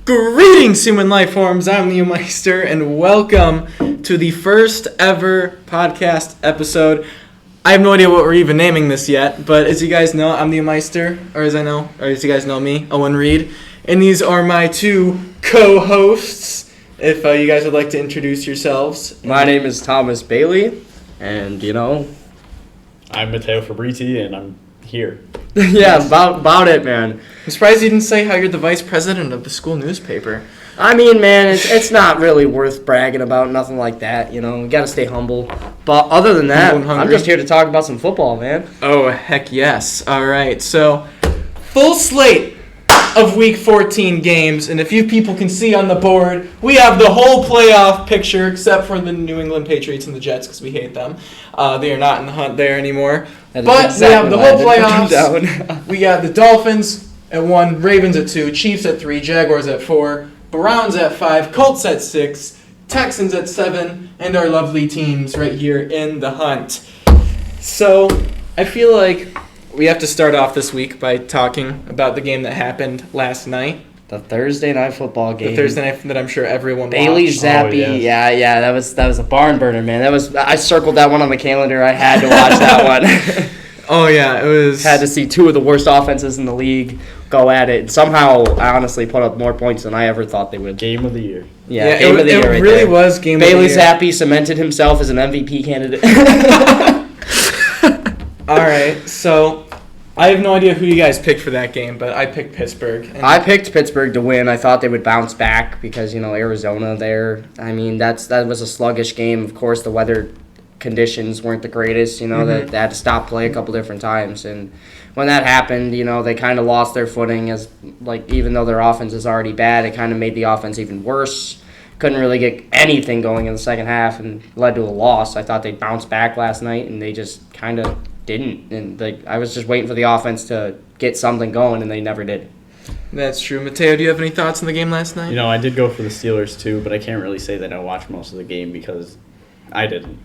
Greetings, human life forms. I'm TheOPodcast, and welcome to the first ever podcast episode. I have no idea what we're even naming this yet, but as you guys know, I'm TheOPodcast, or as you guys know me, Owen Reed, and these are my two co-hosts. If you guys would like to introduce yourselves. My name is Thomas Bailey, and I'm Matteo Fabrizi, and I'm here. yeah, about it, man. I'm surprised you didn't say how you're the vice president of the school newspaper. I mean, man, it's not really worth bragging about, nothing like that, we gotta stay humble. But other than that, I'm just here to talk about some football, man. Oh, heck yes. All right, so full slate of Week 14 games, and if you people can see on the board, we have the whole playoff picture except for the New England Patriots and the Jets because we hate them. They are not in the hunt there anymore. But we have the whole playoffs. We got the Dolphins at 1, Ravens at 2, Chiefs at 3, Jaguars at 4, Browns at 5, Colts at 6, Texans at 7, and our lovely teams right here in the hunt. So I feel like we have to start off this week by talking about the game that happened last night. The Thursday night football game. The Thursday night that I'm sure everyone Bailey watched. Zappi, Oh, yes. yeah, that was a barn burner, man. I circled that one on the calendar. I had to watch that one. Oh yeah, it was. Had to see two of the worst offenses in the league go at it. Somehow, I honestly put up more points than I ever thought they would. Game of the year. Yeah, game of the year. It really was game Bailey of the year. Zappi cemented himself as an MVP candidate. All right, so I have no idea who you guys picked for that game, but I picked Pittsburgh. I picked Pittsburgh to win. I thought they would bounce back because, Arizona there. I mean, that was a sluggish game. Of course, the weather conditions weren't the greatest. They had to stop play a couple different times. And when that happened, they kind of lost their footing as, even though their offense is already bad, it kind of made the offense even worse. Couldn't really get anything going in the second half and led to a loss. I thought they'd bounce back last night, and they just kind of didn't. And I was just waiting for the offense to get something going, and they never did. That's true. Mateo, do you have any thoughts on the game last night? I did go for the Steelers too, but I can't really say that I watched most of the game because I didn't.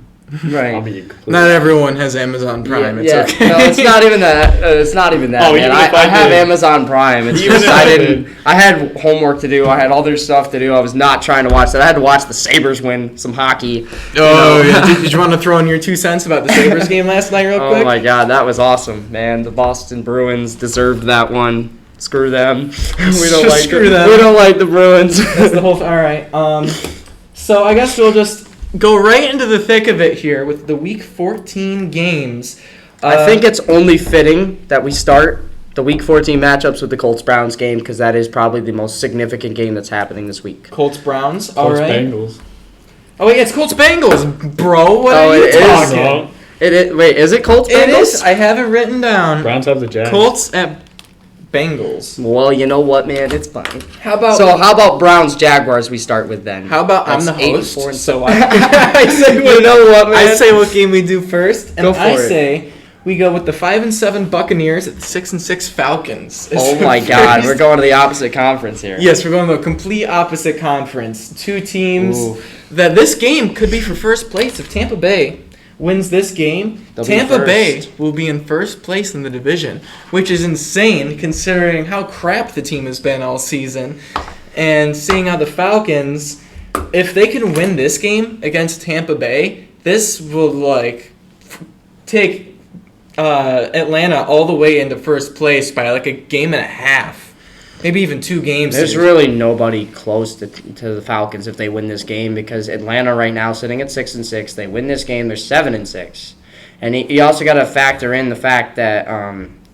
Right. I'll be completely Not everyone has Amazon Prime. Yeah, It's okay. No, it's not even that. It's not even that. Oh, man. even if I I have did. Amazon Prime. It's Even just if I I didn't. did. I had homework to do. I had other stuff to do. I was not trying to watch that. I had to watch the Sabres win some hockey. Oh, yeah. Did you want to throw in your 2 cents about the Sabres game last night real quick? Oh my God, that was awesome, man. The Boston Bruins deserved that one. Screw them. We don't like Screw them. We don't like the Bruins. That's the whole. All right. So I guess we'll just go right into the thick of it here with the Week 14 games. I think it's only fitting that we start the Week 14 matchups with the Colts-Browns game because that is probably the most significant game that's happening this week. Colts-Browns. All Colts right. Bengals. Oh wait, it's Colts-Bengals, bro. What are you it is. talking? No, Wait, is it Colts-Bengals? It is. I have it written down. Browns have the Jags. Colts at Bengals. Well, you know what, man? It's fine. How about How about Browns-Jaguars we start with then? How about I'm the That's 8, host, 4, and so 7. I say You know what, man? I say what game we do first, and Go for I it. say we go with the 5-7 Buccaneers at the 6-6 Falcons. Oh my God, we're going to the opposite conference here. Yes, we're going to a complete opposite conference. Two teams Ooh. that this game could be for first place. If Tampa Bay wins this game, They'll be Tampa Bay first. will be in first place in the division, which is insane considering how crap the team has been all season. And seeing how the Falcons, if they can win this game against Tampa Bay, this will take Atlanta all the way into first place by a game and a half. Maybe even 2 games. There's really nobody close to the Falcons if they win this game because Atlanta right now sitting at 6-6. They win this game, they're 7-6, and you also got to factor in the fact that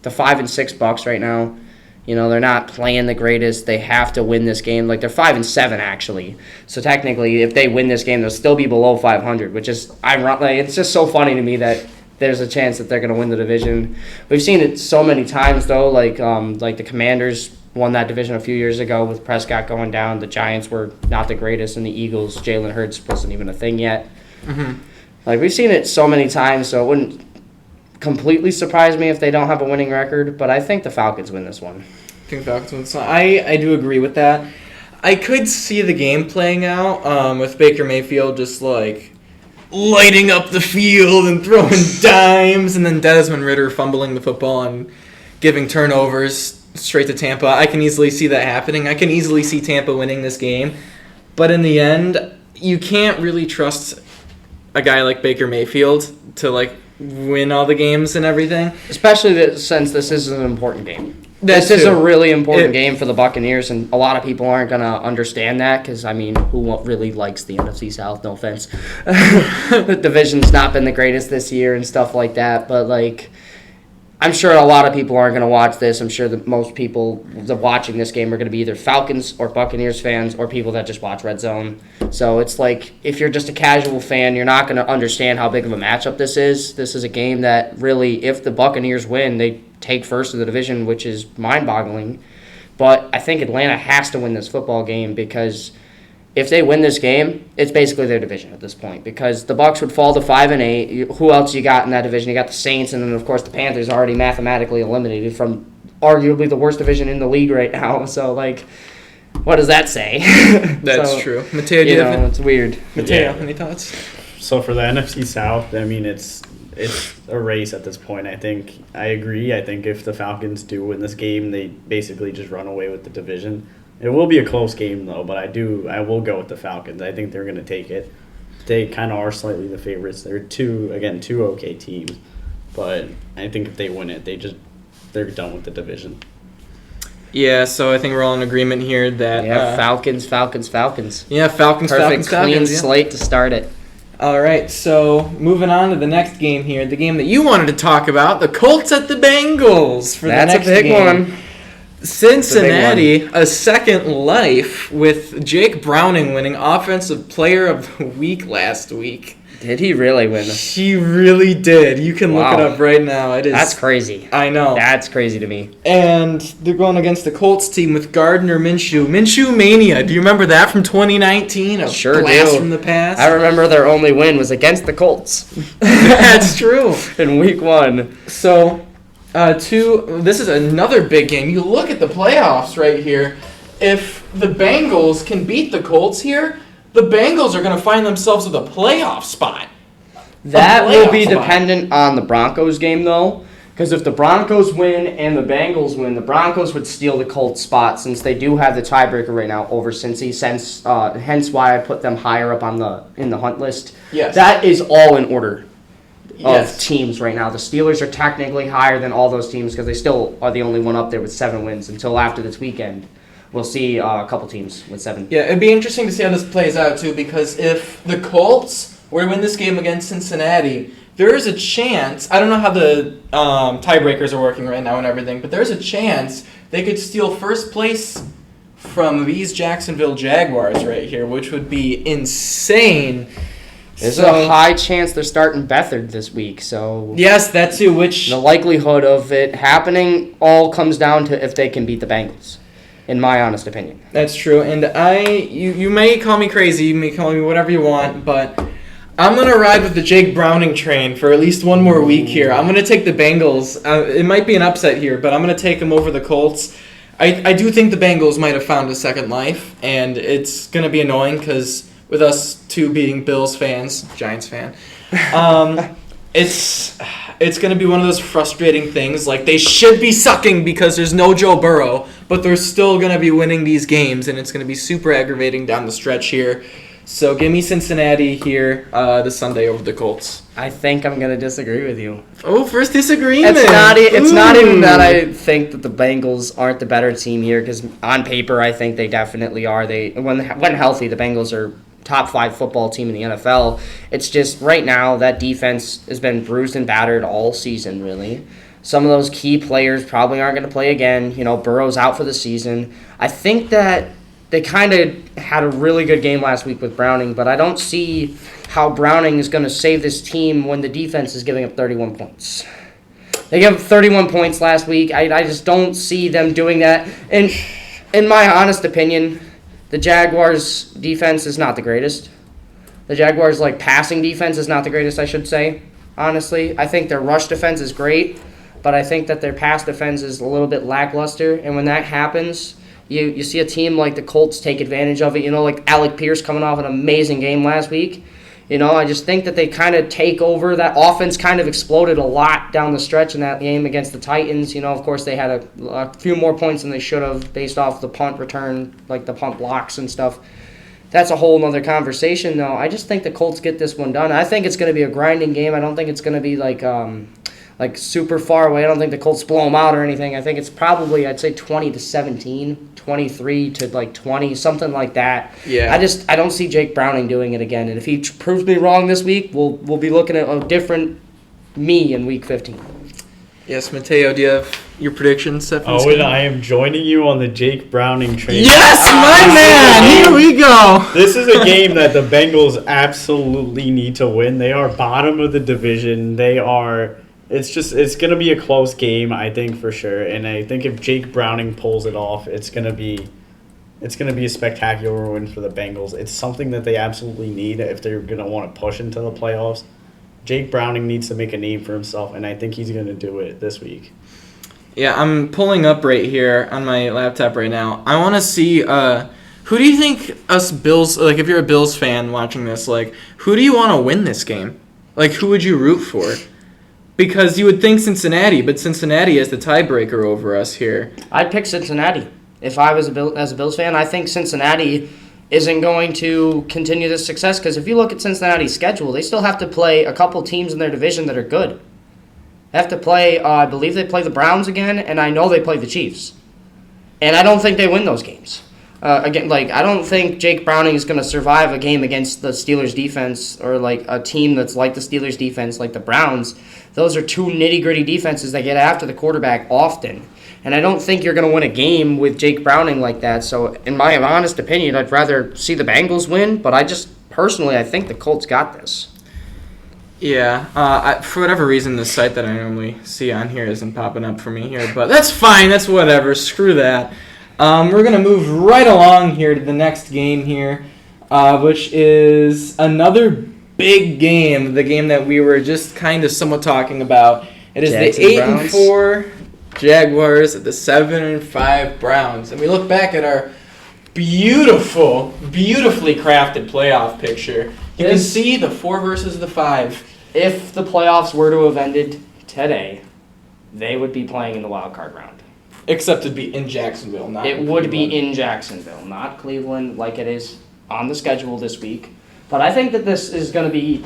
the 5-6 Bucks right now, they're not playing the greatest. They have to win this game. They're 5-7 actually. So technically, if they win this game, they'll still be below 500, which is ironic. It's just so funny to me that there's a chance that they're going to win the division. We've seen it so many times though, like the Commanders won that division a few years ago with Prescott going down. The Giants were not the greatest, and the Eagles, Jalen Hurts wasn't even a thing yet. Mm-hmm. We've seen it so many times, so it wouldn't completely surprise me if they don't have a winning record, but I think the Falcons win this one. I think the Falcons win this one. I do agree with that. I could see the game playing out with Baker Mayfield just lighting up the field and throwing dimes, and then Desmond Ridder fumbling the football and giving turnovers straight to Tampa. I can easily see that happening. I can easily see Tampa winning this game. But in the end, you can't really trust a guy like Baker Mayfield to like win all the games and everything. Especially since this is an important game. This is a really important game for the Buccaneers, and a lot of people aren't going to understand that because, I mean, who really likes the NFC South? No offense. The division's not been the greatest this year and stuff like that, but, like, I'm sure a lot of people aren't going to watch this. I'm sure that most people that watching this game are going to be either Falcons or Buccaneers fans or people that just watch Red Zone. So it's like if you're just a casual fan, you're not going to understand how big of a matchup this is. This is a game that really, if the Buccaneers win, they take first of the division, which is mind-boggling. But I think Atlanta has to win this football game because if they win this game, it's basically their division at this point because the Bucs would fall to 5-8. Who else you got in that division? You got the Saints, and then of course the Panthers are already mathematically eliminated from arguably the worst division in the league right now. So like, what does that say? That's true. Mateo, it's weird. Mateo, any thoughts? So for the NFC South, I mean, it's a race at this point. I think I agree. I think if the Falcons do win this game, they basically just run away with the division. It will be a close game, though, but I will go with the Falcons. I think they're going to take it. They kind of are slightly the favorites. They're two okay teams, but I think if they win it, they're done with the division. Yeah, so I think we're all in agreement here that... Falcons. Yeah, Falcons, Perfect, clean yeah. slate to start it. All right, so moving on to the next game here, the game that you wanted to talk about, the Colts at the Bengals for the next That's a big game. one. Cincinnati, a second life with Jake Browning winning Offensive Player of the Week last week. Did he really win? He really did. You can look it up right now. It is. That's crazy. I know. That's crazy to me. And they're going against the Colts team with Gardner Minshew. Minshew Mania. Do you remember that from 2019? A sure blast do. from the past. I remember their only win was against the Colts. That's true. In week 1. So, this is another big game. You look at the playoffs right here. If the Bengals can beat the Colts here, the Bengals are going to find themselves with a playoff spot. That will be dependent on the Broncos game, though. Because if the Broncos win and the Bengals win, the Broncos would steal the Colts spot since they do have the tiebreaker right now over Cincy. Hence why I put them higher up in the hunt list. Yes. That is all in order of teams right now. The Steelers are technically higher than all those teams because they still are the only one up there with 7 wins until after this weekend. We'll see a couple teams with 7. Yeah, it'd be interesting to see how this plays out, too, because if the Colts were to win this game against Cincinnati, there is a chance, I don't know how the tiebreakers are working right now and everything, but there's a chance they could steal first place from these Jacksonville Jaguars right here, which would be insane. There's a high chance they're starting Beathard this week, so... Yes, that too, which... The likelihood of it happening all comes down to if they can beat the Bengals. In my honest opinion. That's true, and you may call me crazy, you may call me whatever you want, but I'm going to ride with the Jake Browning train for at least one more week here. I'm going to take the Bengals. It might be an upset here, but I'm going to take them over the Colts. I do think the Bengals might have found a second life, and it's going to be annoying because with us two being Bills fans, Giants fan, it's going to be one of those frustrating things. Like, they should be sucking because there's no Joe Burrow, but they're still going to be winning these games, and it's going to be super aggravating down the stretch here. So give me Cincinnati here this Sunday over the Colts. I think I'm going to disagree with you. Oh, first disagreement. It's not even that I think that the Bengals aren't the better team here, because on paper I think they definitely are. When healthy, the Bengals are top 5 football team in the NFL. It's just right now that defense has been bruised and battered all season, really. Some of those key players probably aren't going to play again. Burrow's out for the season. I think that they kind of had a really good game last week with Browning, but I don't see how Browning is going to save this team when the defense is giving up 31 points. They gave up 31 points last week. I just don't see them doing that. And in my honest opinion, the Jaguars' defense is not the greatest. The Jaguars' passing defense is not the greatest, I should say, honestly. I think their rush defense is great, but I think that their pass defense is a little bit lackluster. And when that happens, you see a team like the Colts take advantage of it. Like Alec Pierce coming off an amazing game last week. I just think that they kind of take over. That offense kind of exploded a lot down the stretch in that game against the Titans. Of course, they had a few more points than they should have based off the punt return, like the punt blocks and stuff. That's a whole other conversation, though. I just think the Colts get this one done. I think it's going to be a grinding game. I don't think it's going to be like super far away. I don't think the Colts blow them out or anything. I think it's probably, I'd say 20-17, 23 to like 20, something like that. Yeah. I don't see Jake Browning doing it again. And if he proves me wrong this week, we'll be looking at a different me in week 15. Yes, Mateo, do you have your predictions? Oh, and I am joining you on the Jake Browning train. Yes, my man! Here we go! This is a game that the Bengals absolutely need to win. They are bottom of the division. It's going to be a close game, I think, for sure. And I think if Jake Browning pulls it off, it's going to be a spectacular win for the Bengals. It's something that they absolutely need if they're going to want to push into the playoffs. Jake Browning needs to make a name for himself, and I think he's going to do it this week. Yeah, I'm pulling up right here on my laptop right now. I want to see who do you think us Bills, like if you're a Bills fan watching this, like who do you want to win this game? Like who would you root for? Because you would think Cincinnati, but Cincinnati is the tiebreaker over us here. I'd pick Cincinnati. If I was as a Bills fan, I think Cincinnati isn't going to continue this success because if you look at Cincinnati's schedule, they still have to play a couple teams in their division that are good. They have to play, I believe they play the Browns again, and I know they play the Chiefs. And I don't think they win those games. I don't think Jake Browning is going to survive a game against the Steelers defense or like a team that's like the Steelers defense, like the Browns. Those are two nitty-gritty defenses that get after the quarterback often. And I don't think you're going to win a game with Jake Browning like that. So in my honest opinion, I'd rather see the Bengals win, but I think the Colts got this. Yeah, for whatever reason, the site that I normally see on here isn't popping up for me here, but that's fine. That's whatever. Screw that. We're going to move right along here to the next game here, which is another big game, the game that we were just kind of somewhat talking about. It is Jackson the Browns. 8-4 Jaguars at the 7-5 Browns. And we look back at our beautifully crafted playoff picture. You can see the 4 versus the 5. If the playoffs were to have ended today, they would be playing in the wild card round. Except it'd be in Jacksonville, not It in would Cleveland. be in Jacksonville, not Cleveland like it is on the schedule this week. But I think that this is going to be,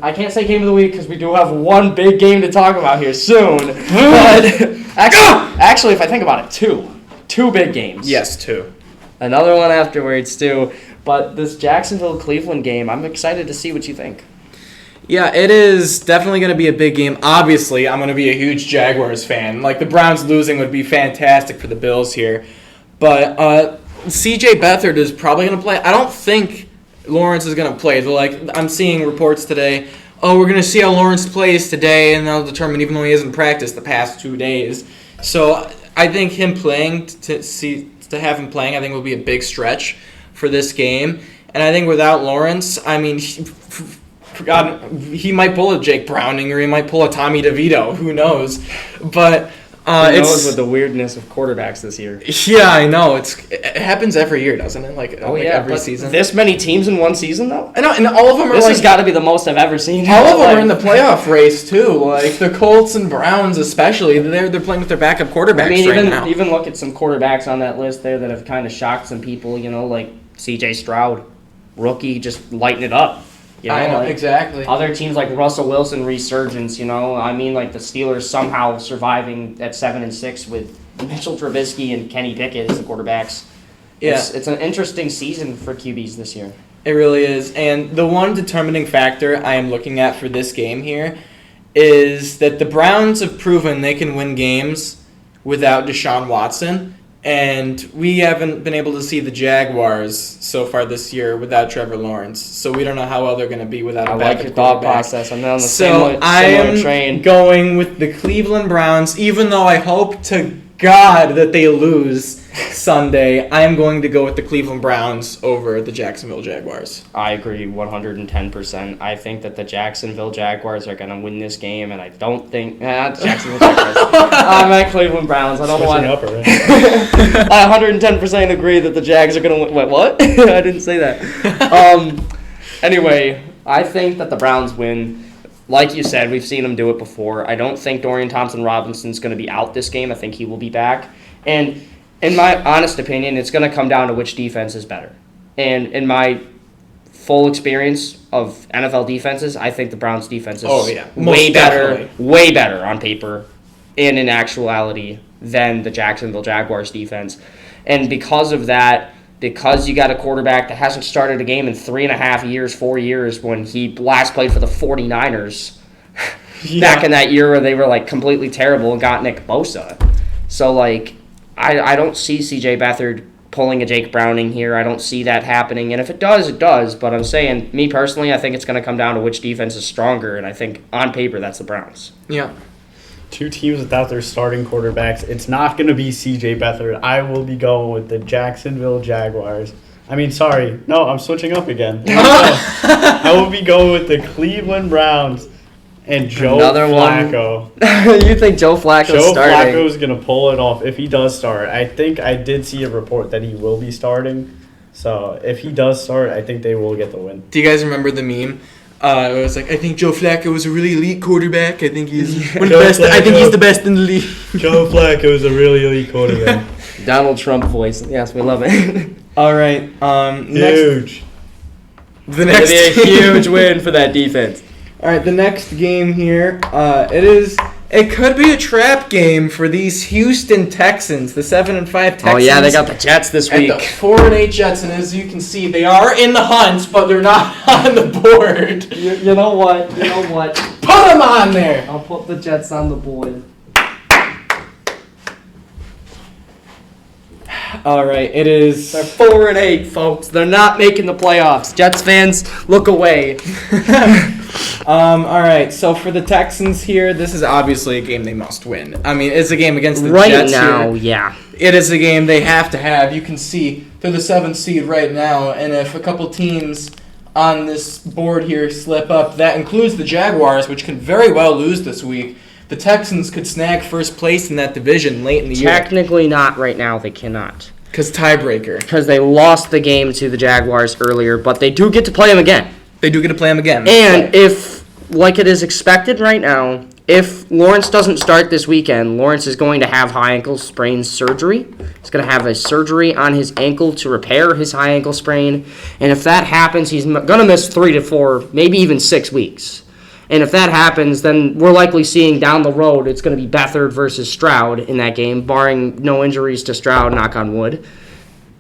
I can't say game of the week because we do have one big game to talk about here soon. But actually, if I think about it, two big games. Yes, 2. Another one afterwards, too. But this Jacksonville-Cleveland game, I'm excited to see what you think. Yeah, it is definitely going to be a big game. Obviously, I'm going to be a huge Jaguars fan. Like, the Browns losing would be fantastic for the Bills here. But C.J. Beathard is probably going to play. I don't think Lawrence is going to play. I'm seeing reports today, we're going to see how Lawrence plays today, and they'll determine even though he hasn't practiced the past 2 days. So I think him playing, to have him playing, I think will be a big stretch for this game. And I think without Lawrence, I mean, he might pull a Jake Browning or he might pull a Tommy DeVito. Who knows? But Who knows with the weirdness of quarterbacks this year. Yeah, I know. It happens every year, doesn't it? Every season. This many teams in one season, though? I know, and all of them are This has got to be the most I've ever seen. All of them are in the playoff race, too. Like, the Colts and Browns especially, they're playing with their backup quarterbacks right now. Even look at some quarterbacks on that list there that have kind of shocked some people, like C.J. Stroud. Rookie, just lighting it up. I know, exactly. Other teams like Russell Wilson resurgence, like the Steelers somehow surviving at 7-6 with Mitchell Trubisky and Kenny Pickett as the quarterbacks. Yeah. It's an interesting season for QBs this year. It really is. And the one determining factor I am looking at for this game here is that the Browns have proven they can win games without Deshaun Watson. And we haven't been able to see the Jaguars so far this year without Trevor Lawrence. So we don't know how well they're going to be without a backup like your thought quarterback. process. I'm on the So I similar train. am going with the Cleveland Browns, even though I hope to God that they lose Sunday. I am going to go with the Cleveland Browns over the Jacksonville Jaguars. I agree 110%. I think that the Jacksonville Jaguars are going to win this game, and I don't think... Jacksonville Jaguars. I'm at Cleveland Browns. I don't know why. I 110% agree that the Jags are going to win. Wait, what? I didn't say that. Anyway, I think that the Browns win. Like you said, we've seen them do it before. I don't think Dorian Thompson-Robinson's going to be out this game. I think he will be back. And in my honest opinion, it's going to come down to which defense is better. And in my full experience of NFL defenses, I think the Browns defense is way better on paper and in actuality than the Jacksonville Jaguars defense. And because of that, because you got a quarterback that hasn't started a game in 3.5 years, 4 years, when he last played for the 49ers back in that year where they were like completely terrible and got Nick Bosa. So like I don't see CJ Beathard pulling a Jake Browning here. I don't see that happening. And if it does, it does. But I'm saying, me personally, I think it's going to come down to which defense is stronger. And I think on paper, that's the Browns. Yeah. Two teams without their starting quarterbacks. It's not going to be CJ Beathard. I will be going with the Jacksonville Jaguars. No, I'm switching up again. I will be going with the Cleveland Browns and Joe Flacco. You think Joe Flacco's starting? Joe Flacco's going to pull it off if he does start. I think I did see a report that he will be starting. So if he does start, I think they will get the win. Do you guys remember the meme? It was like, I think Joe Flacco is a really elite quarterback. I think he's one of the best. I think he's the best in the league. Joe Flacco is a really elite quarterback. Donald Trump voice. Yes, we love it. All right. Huge. The next It'll be a huge win for that defense. All right, the next game here. It could be a trap game for these Houston Texans, the 7-5 Texans. Oh yeah, they got the Jets this week. And the 4-8 Jets, and as you can see, they are in the hunt, but they're not on the board. You know what? Put them on there. I'll put the Jets on the board. All right, it is. They're 4-8, folks. They're not making the playoffs. Jets fans, look away. All right, so for the Texans here, this is obviously a game they must win. I mean, it's a game against the Jets now, here. Yeah. It is a game they have to have. You can see they're the 7th seed right now, and if a couple teams on this board here slip up, that includes the Jaguars, which can very well lose this week. The Texans could snag first place in that division late in the year. Technically not right now. They cannot. Because tiebreaker. Because they lost the game to the Jaguars earlier, but they do get to play them again. They do get to play them again. And if, like it is expected right now, if Lawrence doesn't start this weekend, Lawrence is going to have high ankle sprain surgery. He's going to have a surgery on his ankle to repair his high ankle sprain. And if that happens, he's going to miss 3 to 4, maybe even 6 weeks. And if that happens, then we're likely seeing down the road it's going to be Beathard versus Stroud in that game, barring no injuries to Stroud, knock on wood.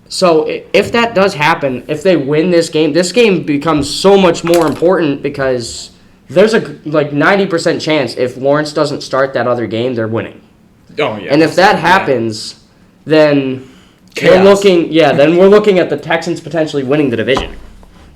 So if that does happen, if they win this game becomes so much more important because there's a 90% chance if Lawrence doesn't start that other game, they're winning. Oh yeah. And if that happens, then Chaos. we're looking at the Texans potentially winning the division.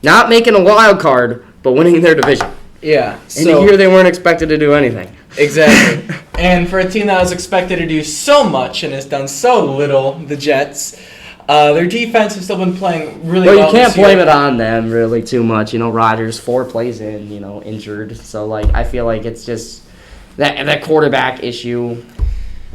Not making a wild card, but winning their division. Yeah. In a year they weren't expected to do anything. Exactly. And for a team that was expected to do so much and has done so little, the Jets, their defense has still been playing really well. Well, you can't blame it on them really too much. Rodgers 4 plays in, injured. So I feel like it's just that quarterback issue.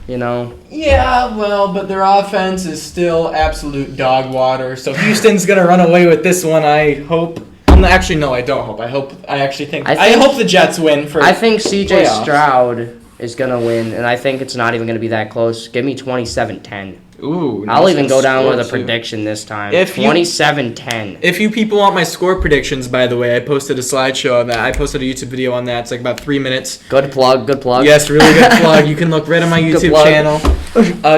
Yeah, well, but their offense is still absolute dog water. So Houston's gonna run away with this one, I hope. Actually, no, I don't hope. I hope the Jets win for. I think CJ playoffs. Stroud is gonna win, and I think it's not even gonna be that close. Give me 27-10. Ooh, I'll even go down with a prediction this time. 27-10. If you people want my score predictions, by the way, I posted a slideshow on that. I posted a YouTube video on that. It's like about 3 minutes. Good plug. Yes, really good plug. You can look right on my YouTube channel.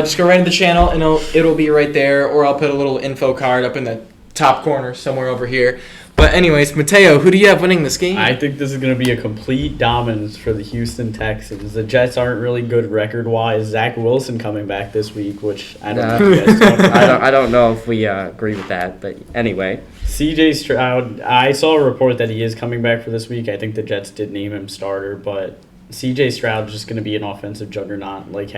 Just go right to the channel, and it'll be right there, or I'll put a little info card up in the top corner somewhere over here. But anyways, Mateo, who do you have winning this game? I think this is going to be a complete dominance for the Houston Texans. The Jets aren't really good record-wise. Zach Wilson coming back this week, which I don't know if you guys talked about. I don't know if we agree with that, but anyway. CJ Stroud, I saw a report that he is coming back for this week. I think the Jets did name him starter, but CJ Stroud is just going to be an offensive juggernaut like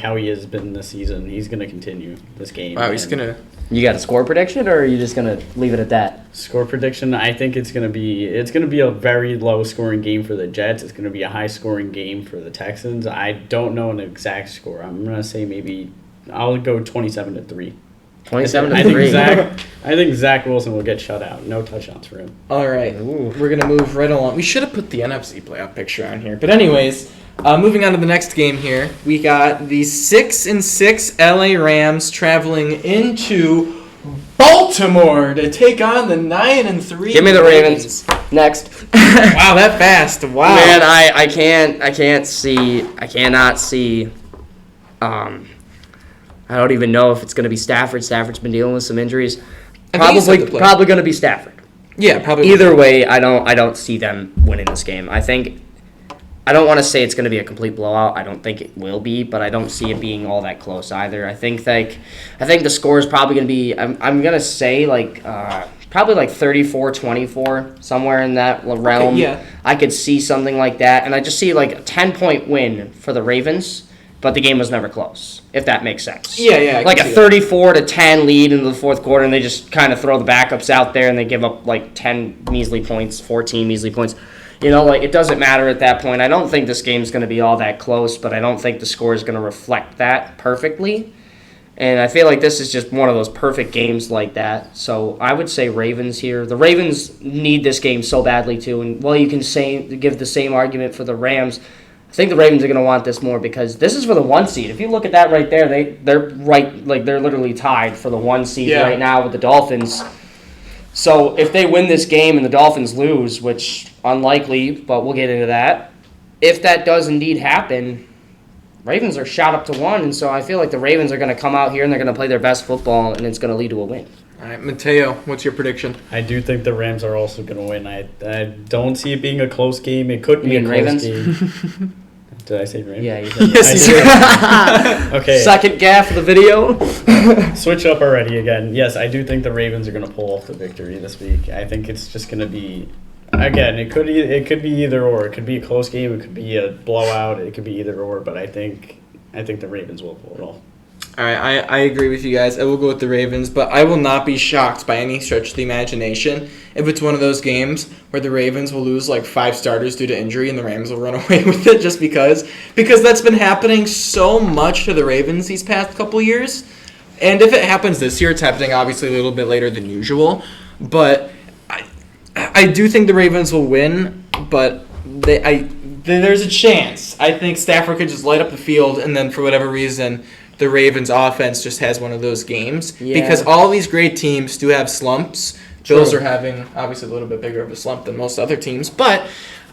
how he has been this season. He's going to continue this game. Wow, he's going to... You got a score prediction, or are you just gonna leave it at that? Score prediction, I think it's gonna be a very low scoring game for the Jets. It's gonna be a high scoring game for the Texans. I don't know an exact score. I'm gonna say maybe I'll go 27-3. 27 I to think 3. I think Zach Wilson will get shut out. No touchdowns for him. All right, Ooh. we're gonna move right along. We should have put the NFC playoff picture on here, but anyways, moving on to the next game here, we got the 6-6 LA Rams traveling into Baltimore to take on the 9-3. Give me the Ravens. Next. Wow, that fast! Wow, Man, I cannot see. I don't even know if it's going to be Stafford. Stafford's been dealing with some injuries. I think he said the play. Probably going to be Stafford. Yeah, probably. Either way, I don't see them winning this game. I don't want to say it's going to be a complete blowout. I don't think it will be, but I don't see it being all that close either. I think the score is probably going to be. I'm going to say probably like 34-24, somewhere in that realm. Okay, yeah. I could see something like that, and I just see like a 10-point win for the Ravens. But the game was never close, if that makes sense. Yeah. Like a 34-10 lead in the fourth quarter, and they just kind of throw the backups out there, and they give up like 10 measly points, 14 measly points. It doesn't matter at that point. I don't think this game's going to be all that close, but I don't think the score is going to reflect that perfectly. And I feel like this is just one of those perfect games like that. So I would say Ravens here. The Ravens need this game so badly too. And while you can give the same argument for the Rams, I think the Ravens are going to want this more because this is for the 1 seed. If you look at that right there, they're literally tied for the 1 seed right now with the Dolphins. So if they win this game and the Dolphins lose, which unlikely, but we'll get into that. If that does indeed happen, Ravens are shot up to 1, and so I feel like the Ravens are going to come out here and they're going to play their best football, and it's going to lead to a win. All right, Mateo, what's your prediction? I do think the Rams are also going to win. I don't see it being a close game. It could be a close game. Did I say Ravens? Yeah, you did. Yes, Okay. Second gaff of the video. Switch up already again. Yes, I do think the Ravens are going to pull off the victory this week. I think it's just going to be, again, it could be either or. It could be a close game. It could be a blowout. It could be either or. But I think the Ravens will pull it off. All right, I agree with you guys. I will go with the Ravens, but I will not be shocked by any stretch of the imagination if it's one of those games where the Ravens will lose like 5 starters due to injury and the Rams will run away with it just because that's been happening so much to the Ravens these past couple years. And if it happens this year, it's happening obviously a little bit later than usual. But I do think the Ravens will win, but there's a chance. I think Stafford could just light up the field, and then for whatever reason, the Ravens offense just has one of those games. Yeah. Because all these great teams do have slumps. True. Bills are having, obviously, a little bit bigger of a slump than most other teams. But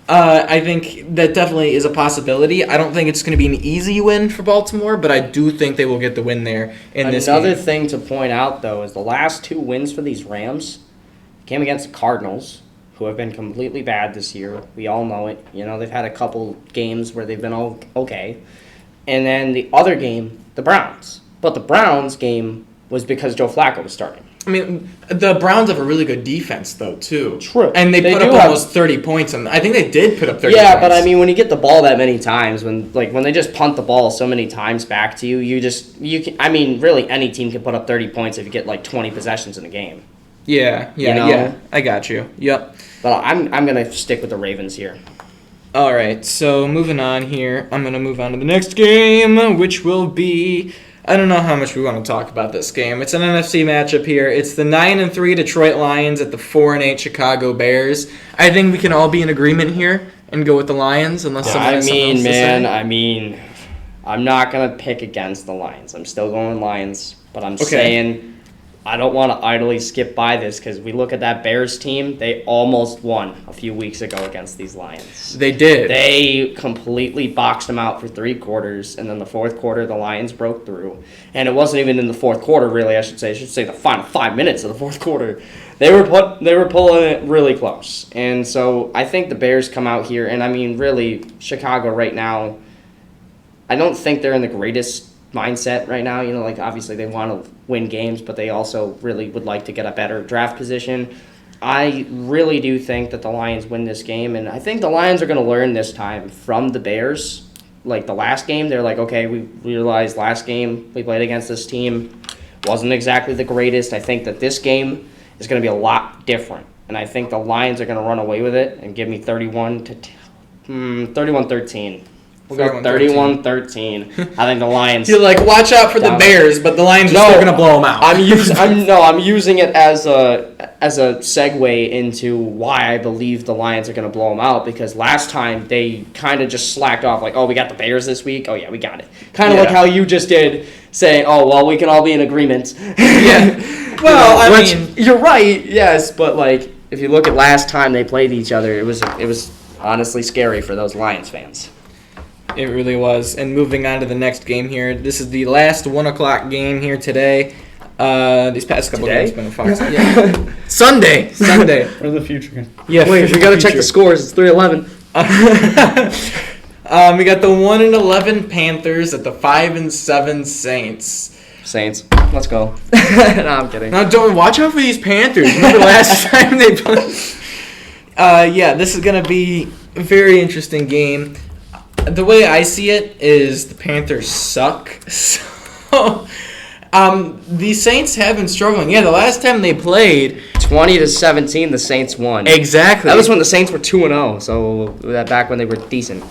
I think that definitely is a possibility. I don't think it's going to be an easy win for Baltimore, but I do think they will get the win there in this game. Another thing to point out, though, is the last 2 wins for these Rams came against the Cardinals, who have been completely bad this year. We all know it. They've had a couple games where they've been okay. And then the other game, the Browns. But the Browns game was because Joe Flacco was starting. I mean, the Browns have a really good defense, though, too. True. And they put up almost 30 points. And I think they did put up 30 points. Yeah, but I mean, when you get the ball that many times, when they just punt the ball so many times back to you, really any team can put up 30 points if you get like 20 possessions in a game. Yeah. I got you. Yep. But I'm going to stick with the Ravens here. All right, so moving on here, I'm going to move on to the next game, which will be, I don't know how much we want to talk about this game. It's an NFC matchup here. It's the 9-3 Detroit Lions at the 4-8 Chicago Bears. I think we can all be in agreement here and go with the Lions, unless someone has something else to say. I'm not going to pick against the Lions. I'm still going Lions, but I'm saying I don't want to idly skip by this because we look at that Bears team. They almost won a few weeks ago against these Lions. They did. They completely boxed them out for 3 quarters, and then the fourth quarter, the Lions broke through. And it wasn't even in the fourth quarter, really. I should say the final 5 minutes of the fourth quarter. They were pulling it really close. And so I think the Bears come out here, and really, Chicago right now, I don't think they're in the greatest mindset right now. Obviously they want to win games, but they also really would like to get a better draft position. I really do think that the Lions win this game, and I think the Lions are going to learn this time from the Bears. Like the last game, they're like, okay, we realized last game we played against this team wasn't exactly the greatest. I think that this game is going to be a lot different, and I think the Lions are going to run away with it and give me 31-13. We're We'll go 31-13. I think the Lions. You're like, watch out for the Bears, but the Lions are still going to blow them out. I'm using it as a segue into why I believe the Lions are going to blow them out, because last time they kind of just slacked off, like, oh, we got the Bears this week. Oh yeah, we got it. Kind of like how you just did, saying, oh well, we can all be in agreement. Yeah. Well, I mean, you're right. Yes, but like if you look at last time they played each other, it was honestly scary for those Lions fans. It really was. And moving on to the next game here. This is the last 1 o'clock game here today. These past couple games have been Fox. Yeah. Sunday. For the future. Yeah. Wait, we got to check the scores. It's 3-11. We got the 1-11 Panthers at the 5-7 Saints. Saints. Let's go. No, I'm kidding. Now, don't watch out for these Panthers. Remember last time they played? Yeah, this is going to be a very interesting game. The way I see it is the Panthers suck. So, the Saints have been struggling. Yeah, the last time they played 20-17, the Saints won. Exactly. That was when the Saints were 2-0. So that back when they were decent.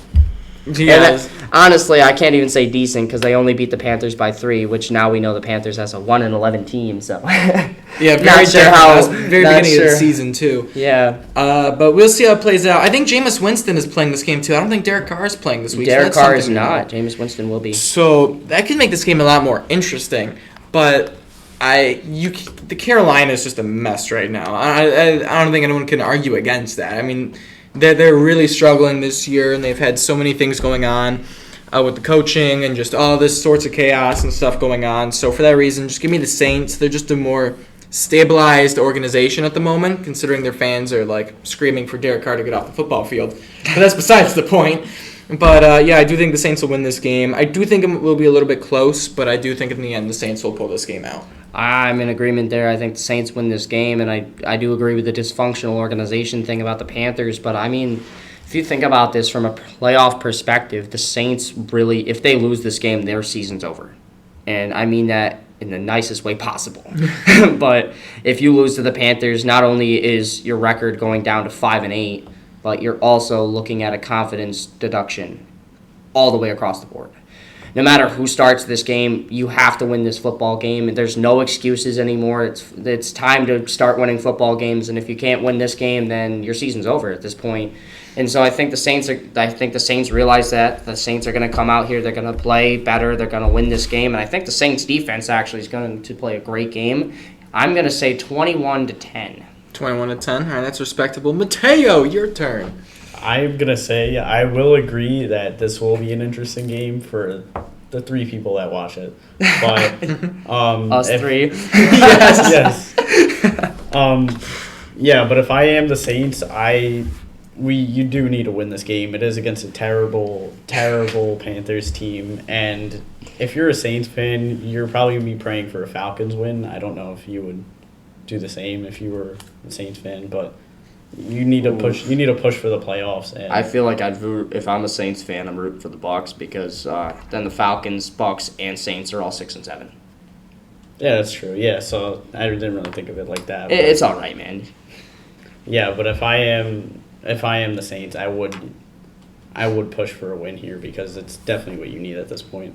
Yeah. Honestly, I can't even say decent because they only beat the Panthers by 3, which now we know the Panthers has a 1-11 team. So yeah, very not sure how. Very beginning of the season too. Yeah. But we'll see how it plays out. I think Jameis Winston is playing this game too. I don't think Derek Carr is playing this week. Derek Carr is not. Jameis Winston will be. So that can make this game a lot more interesting. But the Carolina is just a mess right now. I don't think anyone can argue against that. I mean, they're really struggling this year, and they've had so many things going on with the coaching and just all this sorts of chaos and stuff going on. So for that reason, just give me the Saints. They're just a more stabilized organization at the moment, considering their fans are like screaming for Derek Carr to get off the football field. But that's besides the point. But yeah, I do think the Saints will win this game. I do think it will be a little bit close, but I do think in the end the Saints will pull this game out. I'm in agreement there. I think the Saints win this game, and I do agree with the dysfunctional organization thing about the Panthers. But, I mean, if you think about this from a playoff perspective, the Saints really, if they lose this game, their season's over. And I mean that in the nicest way possible. But if you lose to the Panthers, not only is your record going down to 5-8, but you're also looking at a confidence deduction all the way across the board. No matter who starts this game, you have to win this football game. There's no excuses anymore. It's time to start winning football games, and if you can't win this game, then your season's over at this point. And so I think the Saints realize that. The Saints are going to come out here. They're going to play better. They're going to win this game, and I think the Saints defense actually is going to play a great game. I'm going to say 21-10. 21-10. All right, that's respectable. Mateo, your turn. I'm going to say I will agree that this will be an interesting game for the 3 people that watch it. But us 3. yes. Yeah, but if I am the Saints, you do need to win this game. It is against a terrible, terrible Panthers team, and if you're a Saints fan, you're probably going to be praying for a Falcons win. I don't know if you would do the same if you were a Saints fan, but you need to push. You need to push for the playoffs. And I feel like I'd root, if I'm a Saints fan, I'm rooting for the Bucs because then the Falcons, Bucs, and Saints are all 6-7. Yeah, that's true. Yeah, so I didn't really think of it like that. It's all right, man. Yeah, but if I am the Saints, I would push for a win here because it's definitely what you need at this point.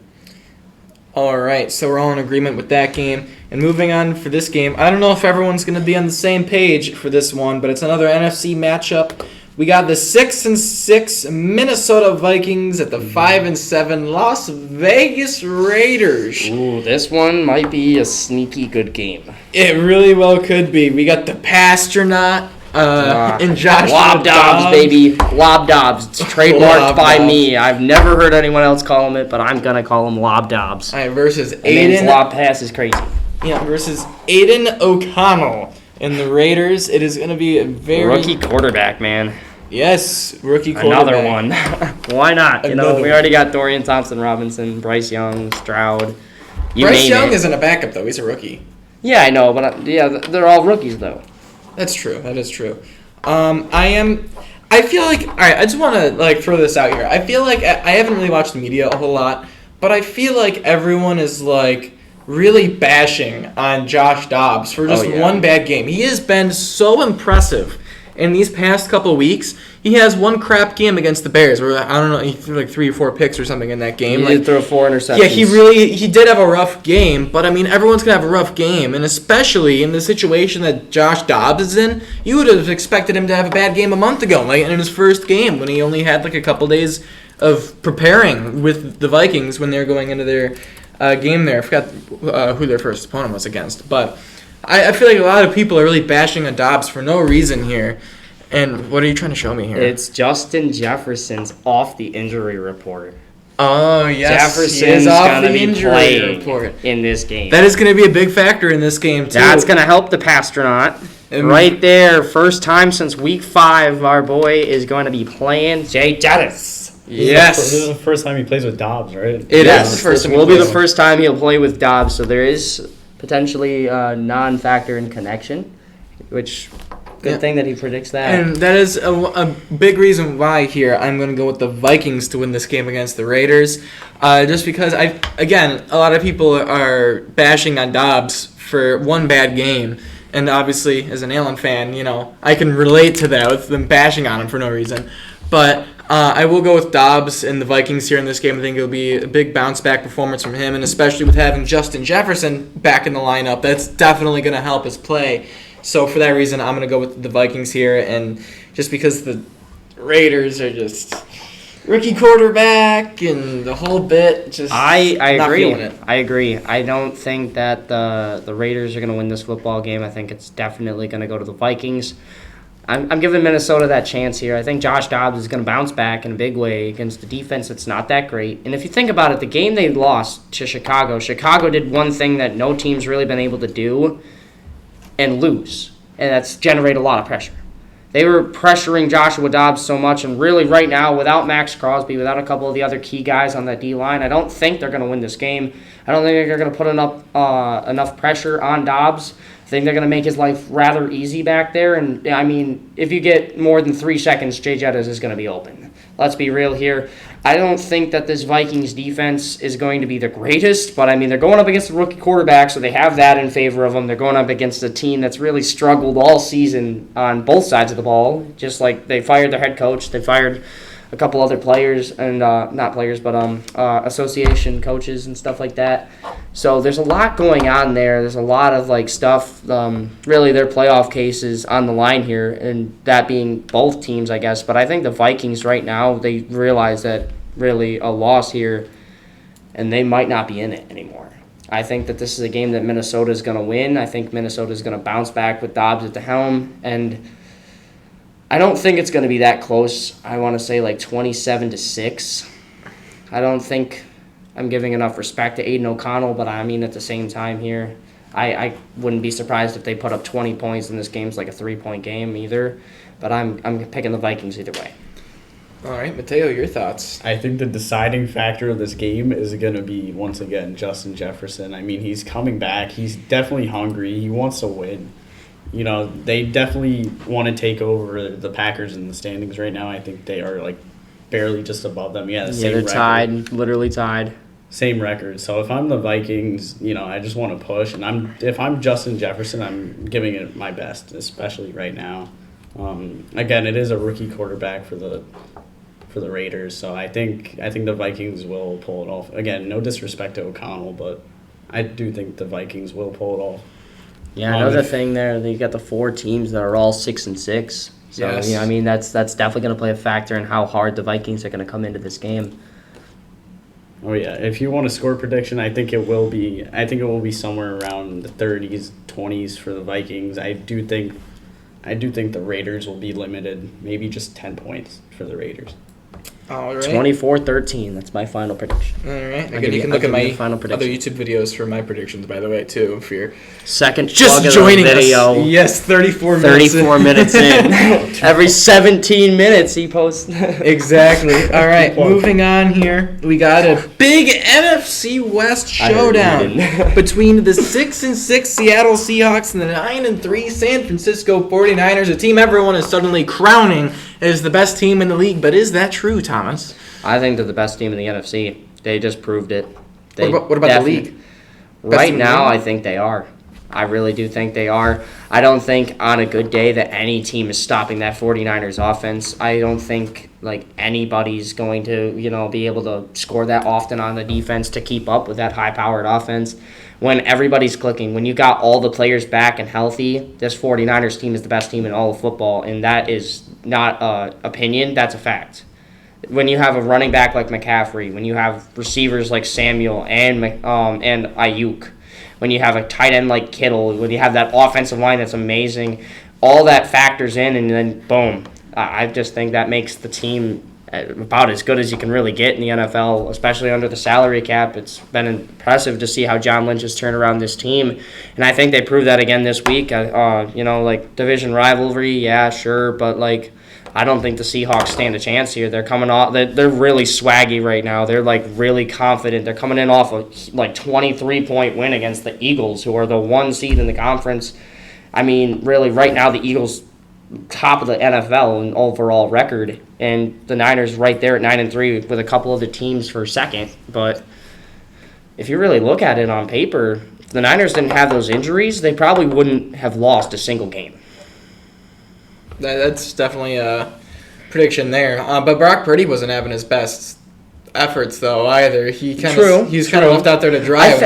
All right, so we're all in agreement with that game. And moving on for this game, I don't know if everyone's going to be on the same page for this one, but it's another NFC matchup. We got the 6-6 Minnesota Vikings at the 5-7 Las Vegas Raiders. Ooh, this one might be a sneaky good game. It really well could be. We got the Pastronaut and Josh Lob Dobbs, baby. Lob Dobbs. It's trademarked Lob by Dobbs. me. I've never heard anyone else call him it, but I'm going to call him Lob Dobbs. All right, versus And his Aiden. lob pass is crazy. Yeah, versus Aiden O'Connell and the Raiders. It is going to be a very Rookie quarterback, man. Yes, rookie quarterback. Another one. Why not? Another We one. already got Dorian Thompson-Robinson, Bryce Young, Stroud. Bryce Young isn't a backup though; he's a rookie. Yeah, I know, but they're all rookies though. That's true. That is true. I feel like, all right, I just want to throw this out here. I feel like I haven't really watched the media a whole lot, but I feel like everyone is really bashing on Josh Dobbs for just one bad game. He has been so impressive in these past couple weeks, he has one crap game against the Bears where, I don't know, he threw like 3 or 4 picks or something in that game. He like, did throw 4 interceptions. Yeah, he did have a rough game, but I mean, everyone's going to have a rough game, and especially in the situation that Josh Dobbs is in, you would have expected him to have a bad game a month ago, like in his first game when he only had like a couple days of preparing with the Vikings when they were going into their game there. I forgot who their first opponent was against, but I feel like a lot of people are really bashing on Dobbs for no reason here. And what are you trying to show me here? It's Justin Jefferson's off the injury report. Oh, yes. Jefferson's going to be playing in this game. That is going to be a big factor in this game, too. That's going to help the Pastronaut. Right there, first time since week 5, our boy is going to be playing Jay Jettis. Yes. This is the first time he plays with Dobbs, right? It is the first time. Will be the first time he'll play with Dobbs, so there is potentially a non-factor in connection, which good thing that he predicts that. And that is a big reason why here I'm going to go with the Vikings to win this game against the Raiders, just because a lot of people are bashing on Dobbs for one bad game. And obviously, as an Allen fan, I can relate to that with them bashing on him for no reason. But I will go with Dobbs and the Vikings here in this game. I think it'll be a big bounce-back performance from him, and especially with having Justin Jefferson back in the lineup, that's definitely going to help his play. So for that reason, I'm going to go with the Vikings here, and just because the Raiders are just rookie quarterback and the whole bit, just I agree. Feeling it. I agree. I don't think that the Raiders are going to win this football game. I think it's definitely going to go to the Vikings. I'm giving Minnesota that chance here. I think Josh Dobbs is going to bounce back in a big way against the defense that's not that great. And if you think about it, the game they lost to Chicago did one thing that no team's really been able to do and lose, and that's generate a lot of pressure. They were pressuring Joshua Dobbs so much, and really right now, without Max Crosby, without a couple of the other key guys on that D-line, I don't think they're going to win this game. I don't think they're going to put enough pressure on Dobbs. I think they're going to make his life rather easy back there. And, I mean, if you get more than 3 seconds, Jay Jettis is going to be open. Let's be real here. I don't think that this Vikings defense is going to be the greatest, but, I mean, they're going up against a rookie quarterback, so they have that in favor of them. They're going up against a team that's really struggled all season on both sides of the ball, just like they fired their head coach. They fired a couple other players, and not players, but association coaches and stuff like that. So there's a lot going on there. There's a lot of stuff. Really, their playoff cases on the line here, and that being both teams, I guess. But I think the Vikings right now, they realize that really a loss here, and they might not be in it anymore. I think that this is a game that Minnesota is going to win. I think Minnesota is going to bounce back with Dobbs at the helm, and I don't think it's going to be that close. I want to say 27-6. I don't think I'm giving enough respect to Aiden O'Connell, but I mean at the same time here, I wouldn't be surprised if they put up 20 points in this game. It's like a 3-point game either, but I'm picking the Vikings either way. All right, Mateo, your thoughts? I think the deciding factor of this game is going to be, once again, Justin Jefferson. I mean, he's coming back. He's definitely hungry. He wants to win. They definitely want to take over the Packers in the standings right now. I think they are, barely just above them. Yeah, they're record. Tied, literally tied. Same record. So if I'm the Vikings, I just want to push. And if I'm Justin Jefferson, I'm giving it my best, especially right now. Again, it is a rookie quarterback for the Raiders, so I think the Vikings will pull it off. Again, no disrespect to O'Connell, but I do think the Vikings will pull it off. Yeah, another thing there, you got the 4 teams that are all 6-6. So yes. I mean that's definitely going to play a factor in how hard the Vikings are going to come into this game. Oh yeah, if you want a score prediction, I think it will be somewhere around the 30s, 20s for the Vikings. I do think the Raiders will be limited, maybe just 10 points for the Raiders. All right. 24-13. That's my final prediction. All right. I'll Again, you can look at my final other YouTube videos for my predictions, by the way, too, if you're second just plug of joining the video. us. Yes, 34 minutes. 34 minutes in. Every 17 minutes he posts. Exactly. All right, moving on here. We got a big NFC West showdown between the 6-6 Seattle Seahawks and the 9-3 San Francisco 49ers, a team everyone is suddenly crowning as the best team in the league. But is that true, Thomas? I think they're the best team in the NFC. They just proved it. What about the league? Right now, I think they are. I really do think they are. I don't think on a good day that any team is stopping that 49ers offense. I don't think anybody's going to, be able to score that often on the defense to keep up with that high-powered offense. When everybody's clicking, when you got all the players back and healthy, this 49ers team is the best team in all of football, and that is not an opinion, that's a fact. When you have a running back like McCaffrey, when you have receivers like Samuel and Ayuk, when you have a tight end like Kittle, when you have that offensive line that's amazing, all that factors in, and then boom. I just think that makes the team about as good as you can really get in the NFL, especially under the salary cap. It's been impressive to see how John Lynch has turned around this team, and I think they proved that again this week. Division rivalry, yeah, sure, but I don't think the Seahawks stand a chance here. They're coming off. They're really swaggy right now. They're really confident. They're coming in off a 23-point win against the Eagles, who are the 1 seed in the conference. I mean, really, right now the Eagles top of the NFL in overall record, and the Niners right there at 9-3 with a couple of the teams for second. But if you really look at it on paper, if the Niners didn't have those injuries, they probably wouldn't have lost a single game. That's definitely a prediction there. But Brock Purdy wasn't having his best efforts though either. He's kind of left out there to dry.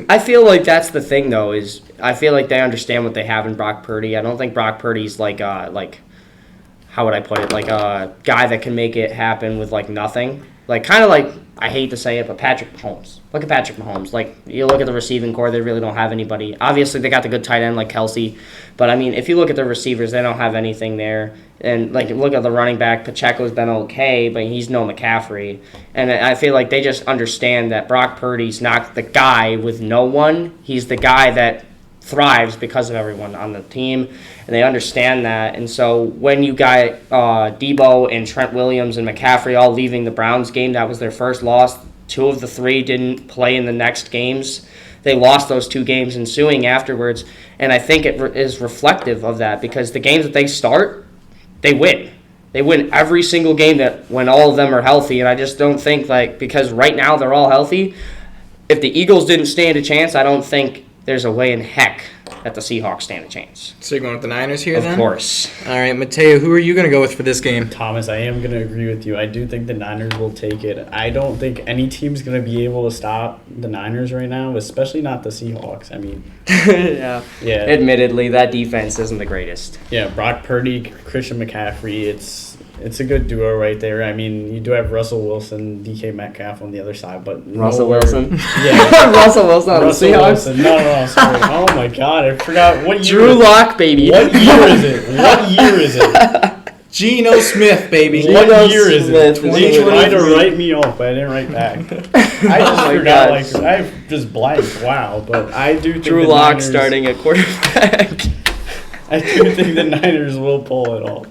I feel like that's the thing though, is I feel like they understand what they have in Brock Purdy. I don't think Brock Purdy's how would I put it, a guy that can make it happen with nothing. I hate to say it, but Patrick Mahomes. Look at Patrick Mahomes. You look at the receiving core, they really don't have anybody. Obviously, they got the good tight end like Kelsey. But, I mean, if you look at the receivers, they don't have anything there. And, look at the running back. Pacheco's been okay, but he's no McCaffrey. And I feel like they just understand that Brock Purdy's not the guy with no one. He's the guy that thrives because of everyone on the team, and they understand that. And so when you got Debo and Trent Williams and McCaffrey all leaving the Browns game, that was their first loss. 2 of the 3 didn't play in the next games. They lost those 2 games ensuing afterwards, and I think it is reflective of that, because the games that they start, they win. They win every single game that when all of them are healthy, and I just don't think, because right now they're all healthy, if the Eagles didn't stand a chance, I don't think there's a way in heck that the Seahawks stand a chance. So you're going with the Niners here then? Of course. All right, Mateo, who are you going to go with for this game? Thomas, I am going to agree with you. I do think the Niners will take it. I don't think any team's going to be able to stop the Niners right now, especially not the Seahawks. I mean, yeah. Admittedly, that defense isn't the greatest. Yeah, Brock Purdy, Christian McCaffrey, it's a good duo right there. I mean, you do have Russell Wilson, DK Metcalf on the other side, but Russell Wilson? Yeah. Russell Wilson on the Seahawks? Wilson. No, sorry. Oh, my God. I forgot. What year? Drew Lock, baby. What year is it? Geno Smith, baby. What year is it? They tried to write me off, but I didn't write back. I just forgot. I just blanked. Wow. But I do think Drew Lock starting at quarterback. I do think the Niners will pull it off.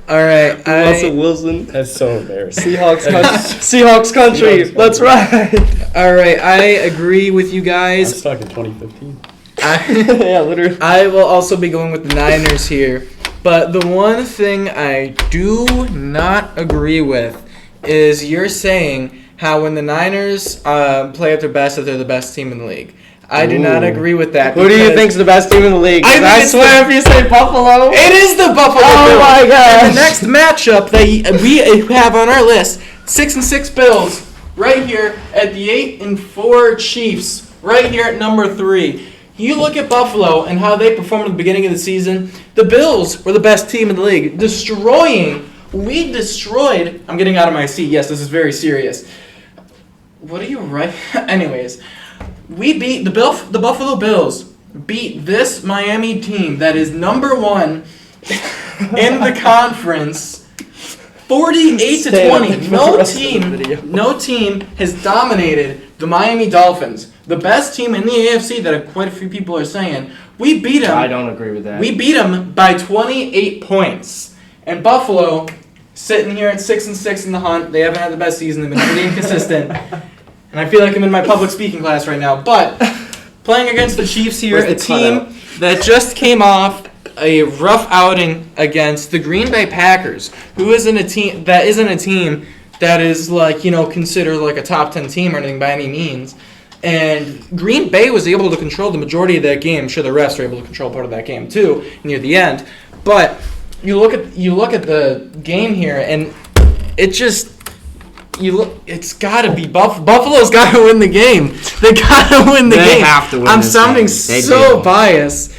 All right, Russell Wilson. That's so embarrassing. Seahawks country. Let's ride. All right, I agree with you I'm guys. stuck in 2015. Yeah, literally. I will also be going with the Niners here. But the one thing I do not agree with is you're saying how when the Niners play at their best, that they're the best team in the league. I do not agree with that. Who do you think's the best team in the league? I swear if you say Buffalo. It is the Buffalo Bills. Oh my gosh. And the next matchup that we have on our list, 6-6 Bills, right here at the 8-4 Chiefs, right here at number 3. You look at Buffalo and how they performed at the beginning of the season. The Bills were the best team in the league, We destroyed. I'm getting out of my seat. Yes, this is very serious. What are you right? Anyways. We beat the Buffalo Bills beat this Miami team that is number 1 in the conference 48-20. No team has dominated the Miami Dolphins, the best team in the AFC that quite a few people are saying. We beat them. I don't agree with that. We beat them by 28 points. And Buffalo sitting here at 6-6 in the hunt. They haven't had the best season. They've been pretty inconsistent. And I feel like I'm in my public speaking class right now. But playing against the Chiefs here, a team that just came off a rough outing against the Green Bay Packers, who isn't a team that is considered like a top 10 team or anything by any means. And Green Bay was able to control the majority of that game. I'm sure the refs were able to control part of that game too near the end. But you look at the game here, and it's got to be Buffalo's got to win the game. They got to win the game. They have to win. I'm this sounding game. They so do. biased.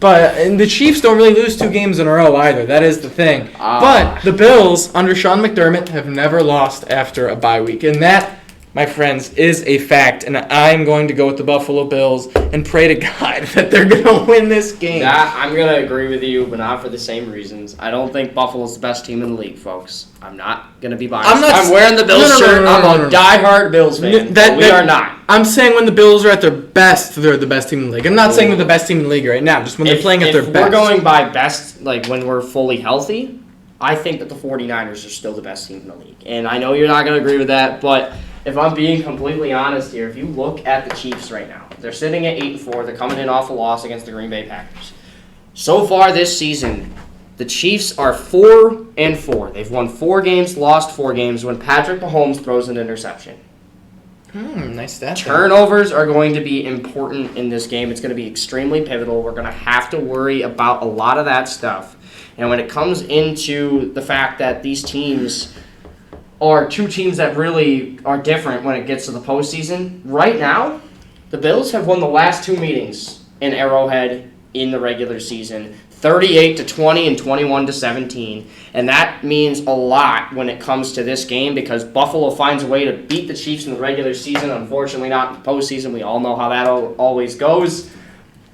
And the Chiefs don't really lose 2 games in a row either. That is the thing. But the Bills, under Sean McDermott, have never lost after a bye week. And that, my friends, is a fact. And I'm going to go with the Buffalo Bills and pray to God that they're going to win this game. I'm going to agree with you, but not for the same reasons. I don't think Buffalo's the best team in the league, folks. I'm not going to be biased. I'm wearing the Bills shirt. I'm a diehard Bills fan. We are not. I'm saying when the Bills are at their best, they're the best team in the league. I'm not saying they're the best team in the league right now. Just when they're playing at their best. If we're going by best, like when we're fully healthy, I think that the 49ers are still the best team in the league. And I know you're not going to agree with that, but if I'm being completely honest here, if you look at the Chiefs right now, they're sitting at 8-4. They're coming in off a loss against the Green Bay Packers. So far this season, the Chiefs are 4-4. They've won 4 games, lost 4 games when Patrick Mahomes throws an interception. Nice stat. Turnovers are going to be important in this game. It's going to be extremely pivotal. We're going to have to worry about a lot of that stuff. And when it comes into the fact that these teams are 2 teams that really are different when it gets to the postseason, right now, the Bills have won the last 2 meetings in Arrowhead in the regular season, 38-20 and 21-17, and that means a lot when it comes to this game because Buffalo finds a way to beat the Chiefs in the regular season. Unfortunately, not in the postseason. We all know how that always goes.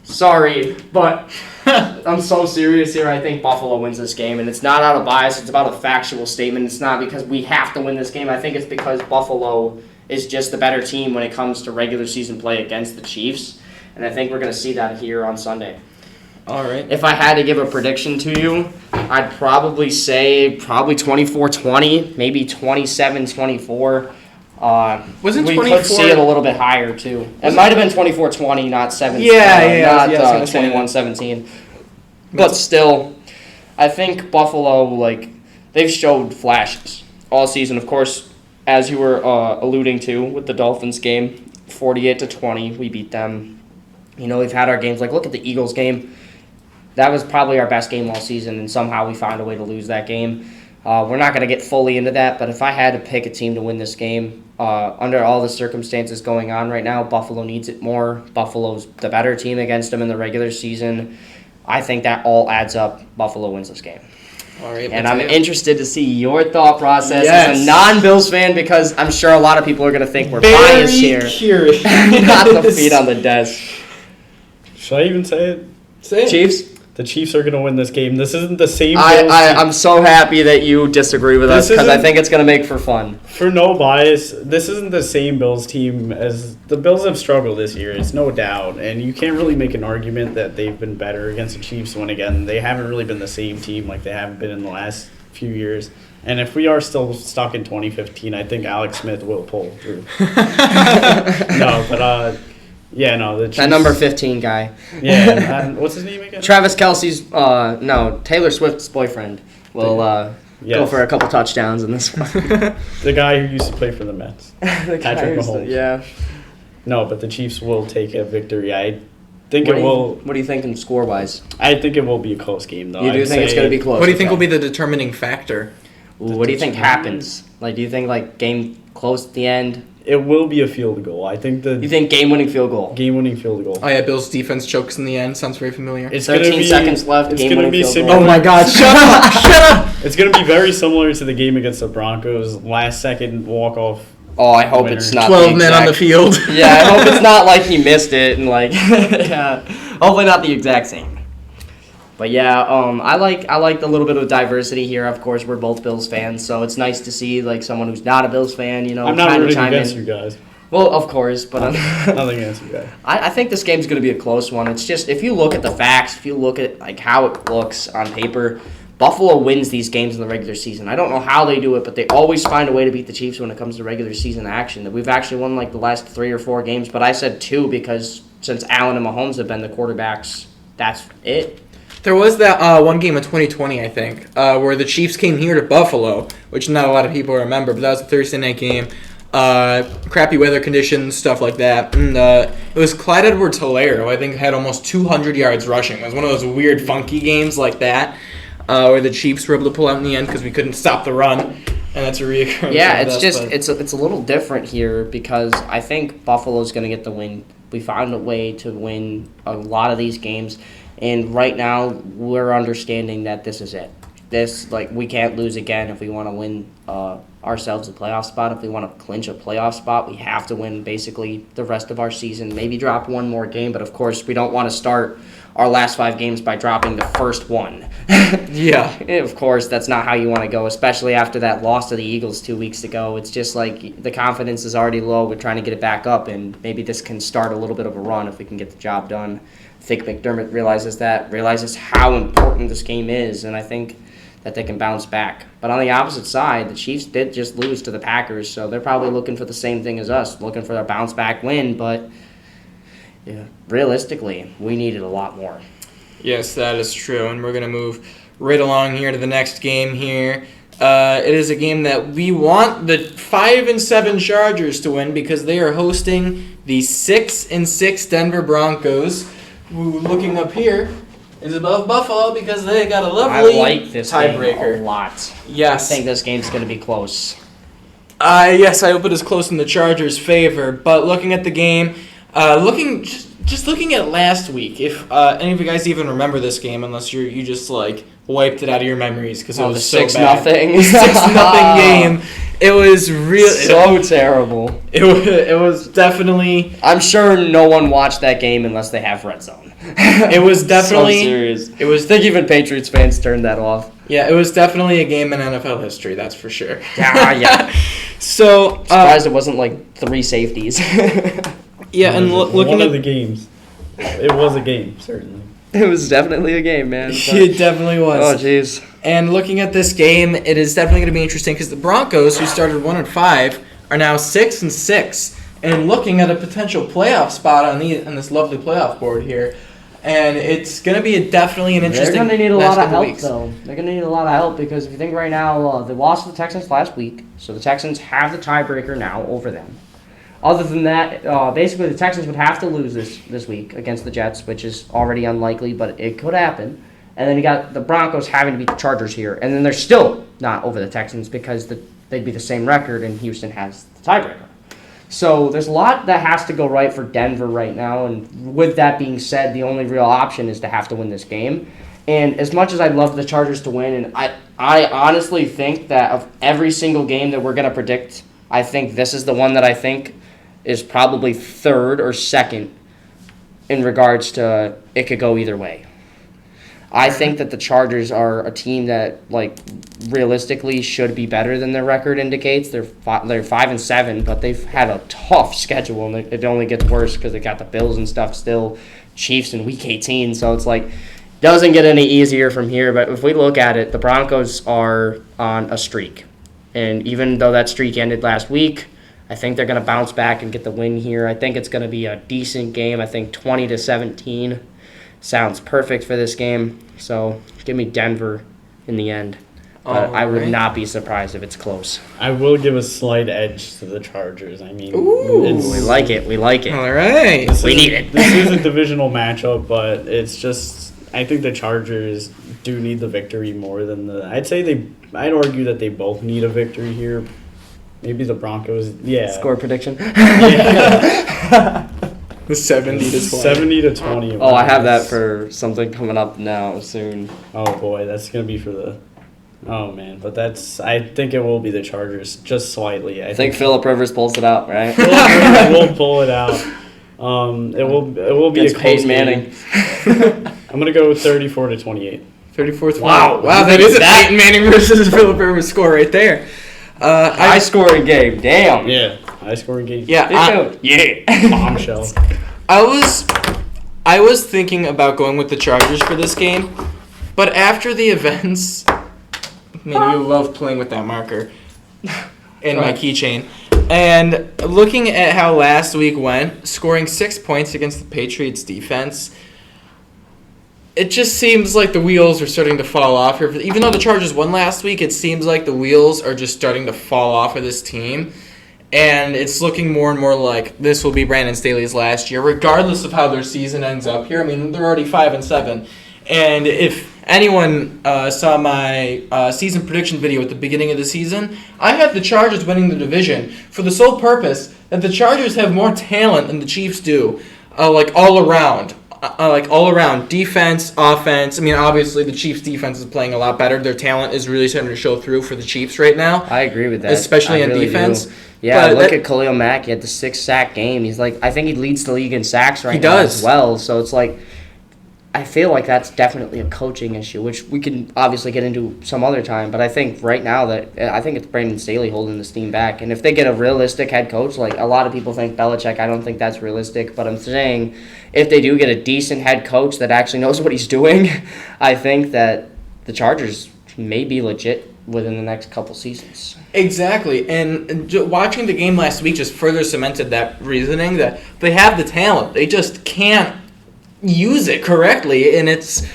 Sorry, but I'm so serious here. I think Buffalo wins this game, and it's not out of bias. It's about a factual statement. It's not because we have to win this game. I think it's because Buffalo is just the better team when it comes to regular season play against the Chiefs, and I think we're going to see that here on Sunday. All right. If I had to give a prediction to you, I'd probably say 24-20, maybe 27-24. Wasn't we 24 could see it a little bit higher too. It might have been 24-20, not 17. Yeah, not 21-17. But still, I think Buffalo, they've showed flashes all season. Of course, as you were alluding to with the Dolphins game, 48-20, we beat them. You know, we've had our games. Look at the Eagles game. That was probably our best game all season, and somehow we found a way to lose that game. We're not going to get fully into that, but if I had to pick a team to win this game, under all the circumstances going on right now, Buffalo needs it more. Buffalo's the better team against them in the regular season. I think that all adds up. Buffalo wins this game. All right, and I'm interested to see your thought process as a non-Bills fan because I'm sure a lot of people are going to think we're biased here. Curious. Not the feet on the desk. Should I even say it? Say it. Chiefs? The Chiefs are going to win this game. This isn't the same Bills team. I'm so happy that you disagree with us because I think it's going to make for fun. For no bias, this isn't the same Bills team as the Bills have struggled this year. It's no doubt. And you can't really make an argument that they've been better against the Chiefs when, again, they haven't really been the same team like they haven't been in the last few years. And if we are still stuck in 2015, I think Alex Smith will pull through. Yeah, no, the Chiefs. That number 15 guy. Yeah, what's his name again? Travis Kelce's, Taylor Swift's boyfriend will go for a couple touchdowns in this one. The guy who used to play for the Mets. Patrick Mahomes. Yeah. No, but the Chiefs will take a victory. I think it will. What are you thinking score-wise? I think it will be a close game, though. You do think it's going to be close? What do you think will be the determining factor? What do you think happens? Do you think, game close at the end? It will be a field goal. I think You think game-winning field goal? Game-winning field goal. Oh, yeah, Bill's defense chokes in the end. Sounds very familiar. It's 13 seconds left, it's game-winning be field goal. similar. Oh, my God. Shut up. Shut up. It's going to be very similar to the game against the Broncos. Last-second walk-off. Oh, I hope it's not 12 men on the field. Yeah, I hope it's not like he missed it and yeah, hopefully not the exact same. But yeah, I like the little bit of diversity here. Of course, we're both Bills fans, so it's nice to see someone who's not a Bills fan, I'm not rooting against you guys. Well, of course, but nothing against you guys. I think this game's going to be a close one. It's just if you look at the facts, if you look at how it looks on paper, Buffalo wins these games in the regular season. I don't know how they do it, but they always find a way to beat the Chiefs when it comes to regular season action. We've actually won the last 3 or 4 games, but I said 2 because since Allen and Mahomes have been the quarterbacks, that's it. There was that one game in 2020, I think, where the Chiefs came here to Buffalo, which not a lot of people remember, but that was a Thursday night game. crappy weather conditions, stuff like that. And it was Clyde Edwards-Helaire, who I think had almost 200 yards rushing. It was one of those weird, funky games like that, where the Chiefs were able to pull out in the end because we couldn't stop the run, and that's a reoccurring. Yeah, it's a little different here because I think Buffalo's going to get the win. We found a way to win a lot of these games, and right now we're understanding that this is it. We can't lose again if we want to win ourselves a playoff spot. If we want to clinch a playoff spot, we have to win basically the rest of our season. Maybe drop one more game, but of course we don't want to start our last 5 games by dropping the first one. Yeah. Of course, that's not how you want to go, especially after that loss to the Eagles 2 weeks ago. It's just like the confidence is already low. We're trying to get it back up, and maybe this can start a little bit of a run if we can get the job done. I think McDermott realizes how important this game is, and I think that they can bounce back. But on the opposite side, the Chiefs did just lose to the Packers, so they're probably looking for the same thing as us, looking for their bounce-back win, but yeah, realistically, we needed a lot more. Yes, that is true, and we're going to move right along here to the next game here. It is a game that we want the 5-7 Chargers to win because they are hosting the 6-6 Denver Broncos, who, looking up here, is above Buffalo because they got a lovely I like this tiebreaker. game a lot. Yes. I think this game's going to be close. Yes, I hope it is close in the Chargers' favor. But looking at the game, just looking at last week, if any of you guys even remember this game, unless you just like wiped it out of your memories because it was so bad. 6-0. 6-0 game. It was so terrible. It was definitely. I'm sure no one watched that game unless they have Red Zone. It was definitely. So serious. It was. I think even Patriots fans turned that off. Yeah, it was definitely a game in NFL history. That's for sure. Yeah. So surprised it wasn't like 3 safeties. Yeah, and looking one at of the games, it was a game certainly. It was definitely a game, man. It definitely was. Oh, jeez. And looking at this game, it is definitely going to be interesting because the Broncos, who started 1-5, are now 6-6, and looking at a potential playoff spot on this lovely playoff board here. And it's going to be definitely an interesting. They're going to need a lot of help, weeks. though. They're going to need a lot of help because if you think right now, they lost to the Texans last week, so the Texans have the tiebreaker now over them. Other than that, basically the Texans would have to lose this week against the Jets, which is already unlikely, but it could happen. And then you got the Broncos having to beat the Chargers here, and then they're still not over the Texans because they'd be the same record, and Houston has the tiebreaker. So there's a lot that has to go right for Denver right now, and with that being said, the only real option is to have to win this game. And as much as I'd love the Chargers to win, and I honestly think that of every single game that we're going to predict, I think this is the one that I think is probably third or second in regards to it could go either way. I think that the Chargers are a team that, like, realistically should be better than their record indicates. They're 5-7, but they've had a tough schedule, and it only gets worse because they got the Bills and stuff still, Chiefs in Week 18. So it's like doesn't get any easier from here. But if we look at it, the Broncos are on a streak, and even though that streak ended last week, I think they're going to bounce back and get the win here. I think it's going to be a decent game. I think 20-17 sounds perfect for this game. So give me Denver in the end. But I would not be surprised if it's close. I will give a slight edge to the Chargers. I mean, we like it. All right. We need it. This is a divisional matchup, but it's just I think the Chargers do need the victory more than I'd argue that they both need a victory here. Maybe the Broncos, yeah. Score prediction? Yeah. 70-20. 70-20. Oh, I have that for something coming up now soon. Oh boy, that's gonna be for the. Oh man, but I think it will be the Chargers just slightly. I think Phillip Rivers pulls it out, right? Phillip Rivers will pull it out. It will be against a close Peyton Manning. I'm gonna go with 34-28. 34-28. Wow, that is a Peyton Manning versus Phillip Rivers score right there. High scoring game. Damn. Yeah, high scoring game. Yeah. Bombshell. I was thinking about going with the Chargers for this game, but after the events, man, you love playing with that marker in my keychain. And looking at how last week went, scoring 6 points against the Patriots defense, it just seems like the wheels are starting to fall off here. Even though the Chargers won last week, it seems like the wheels are just starting to fall off of this team. And it's looking more and more like this will be Brandon Staley's last year, regardless of how their season ends up here. I mean, they're already 5-7. And if anyone saw my season prediction video at the beginning of the season, I had the Chargers winning the division for the sole purpose that the Chargers have more talent than the Chiefs do, all around. All around, defense, offense. I mean, obviously the Chiefs' defense is playing a lot better. Their talent is really starting to show through for the Chiefs right now. I agree with that, especially on defense. Do. Yeah, look at Khalil Mack. He had the 6-sack game. He's I think he leads the league in sacks right now as well. So it's I feel like that's definitely a coaching issue, which we can obviously get into some other time. But I think right now I think it's Brandon Staley holding this team back. And if they get a realistic head coach, a lot of people think Belichick, I don't think that's realistic. But I'm saying if they do get a decent head coach that actually knows what he's doing, I think that the Chargers may be legit within the next couple seasons. Exactly. And watching the game last week just further cemented that reasoning that they have the talent. They just can't use it correctly, and it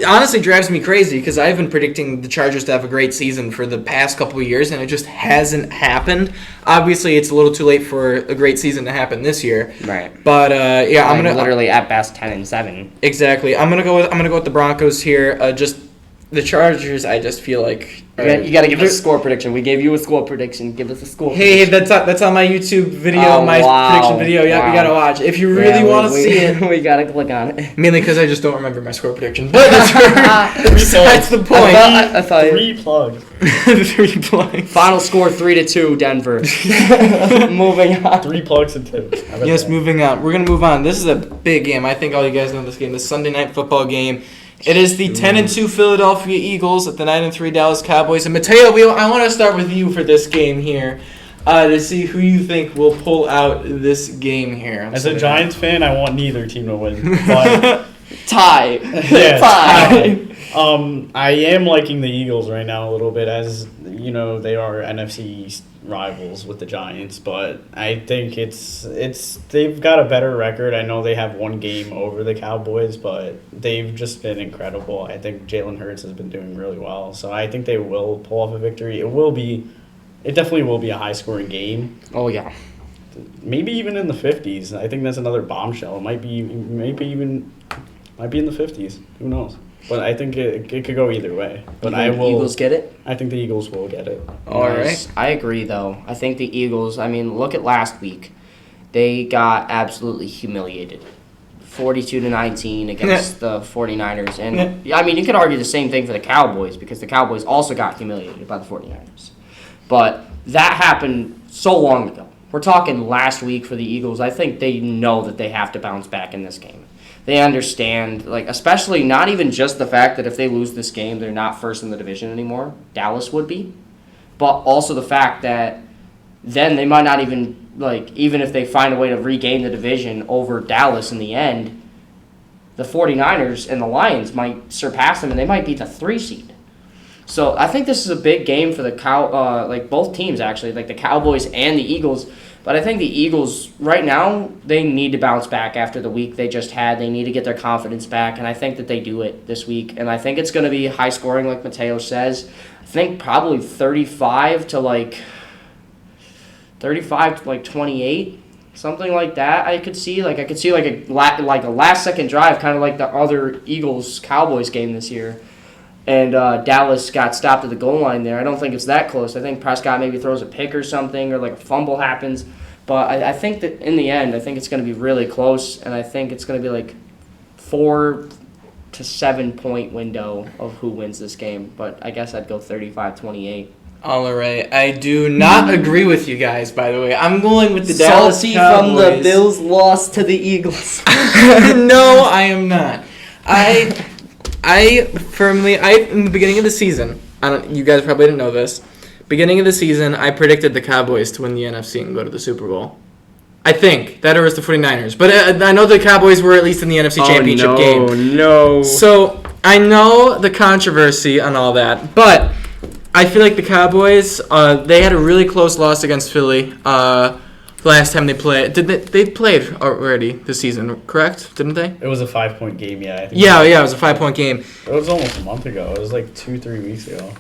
honestly drives me crazy because I've been predicting the Chargers to have a great season for the past couple of years, and it just hasn't happened. Obviously, it's a little too late for a great season to happen this year. Right. But I'm gonna literally at best 10-7. Exactly. I'm gonna go with the Broncos here. Just the Chargers, I just feel like you got to give us a score prediction. We gave you a score prediction. Give us a score. Hey, that's on my YouTube video, prediction video. Yeah, you gotta watch. If you really want to see it, we gotta click on it. Mainly because I just don't remember my score prediction. But that's the point. I thought 3 plugs. 3 plugs. Final score 3-2 Denver. Moving on. 3 plugs and 2. Yes, moving on. We're gonna move on. This is a big game. I think all you guys know this game. The Sunday Night Football game. It is the 10-2 Philadelphia Eagles at the 9-3 Dallas Cowboys. And Mateo, I want to start with you for this game here to see who you think will pull out this game here. As a Giants fan, I want neither team to win. But tie. Yeah, tie. I am liking the Eagles right now a little bit, as you know they are NFC East rivals with the Giants, but I think they've got a better record. I know they have one game over the Cowboys, but they've just been incredible. I think Jalen Hurts has been doing really well, so I think they will pull off a victory. It definitely will be a high scoring game. Oh yeah. Maybe even in the 50s. I think that's another bombshell. It might be in the 50s. Who knows? But I think it could go either way. But Eagles get it? I think the Eagles will get it. All right. I agree, though. I think the Eagles, look at last week. They got absolutely humiliated. 42-19 against the 49ers. And, you could argue the same thing for the Cowboys because the Cowboys also got humiliated by the 49ers. But that happened so long ago. We're talking last week for the Eagles. I think they know that they have to bounce back in this game. They understand, especially not even just the fact that if they lose this game, they're not first in the division anymore. Dallas would be. But also the fact that then they might not even, even if they find a way to regain the division over Dallas in the end, the 49ers and the Lions might surpass them and they might be the 3 seed. So I think this is a big game for the both teams actually, the Cowboys and the Eagles. But I think the Eagles, right now, they need to bounce back after the week they just had. They need to get their confidence back, and I think that they do it this week. And I think it's going to be high scoring, like Mateo says. I think probably 35 to 28, something like that. I could see a last second drive, kind of like the other Eagles-Cowboys game this year. And Dallas got stopped at the goal line there. I don't think it's that close. I think Prescott maybe throws a pick or something, or a fumble happens. But I think that in the end, I think it's going to be really close, and I think it's going to be 4 to 7 point window of who wins this game. But I guess I'd go 35-28. All right. I do not agree with you guys, by the way. I'm going with the Dallas Cowboys. From the Bills lost to the Eagles. No, I am not. In the beginning of the season, you guys probably didn't know this, beginning of the season, I predicted the Cowboys to win the NFC and go to the Super Bowl. I think. That or it's the 49ers. But I know the Cowboys were at least in the NFC Championship game. Oh, no. So, I know the controversy on all that, but I feel like the Cowboys, they had a really close loss against Philly last time they played. They played already this season, correct? Didn't they? It was a 5-point game, yeah. I think Yeah, it was a 5-point game. It was almost a month ago. It was 2-3 weeks ago.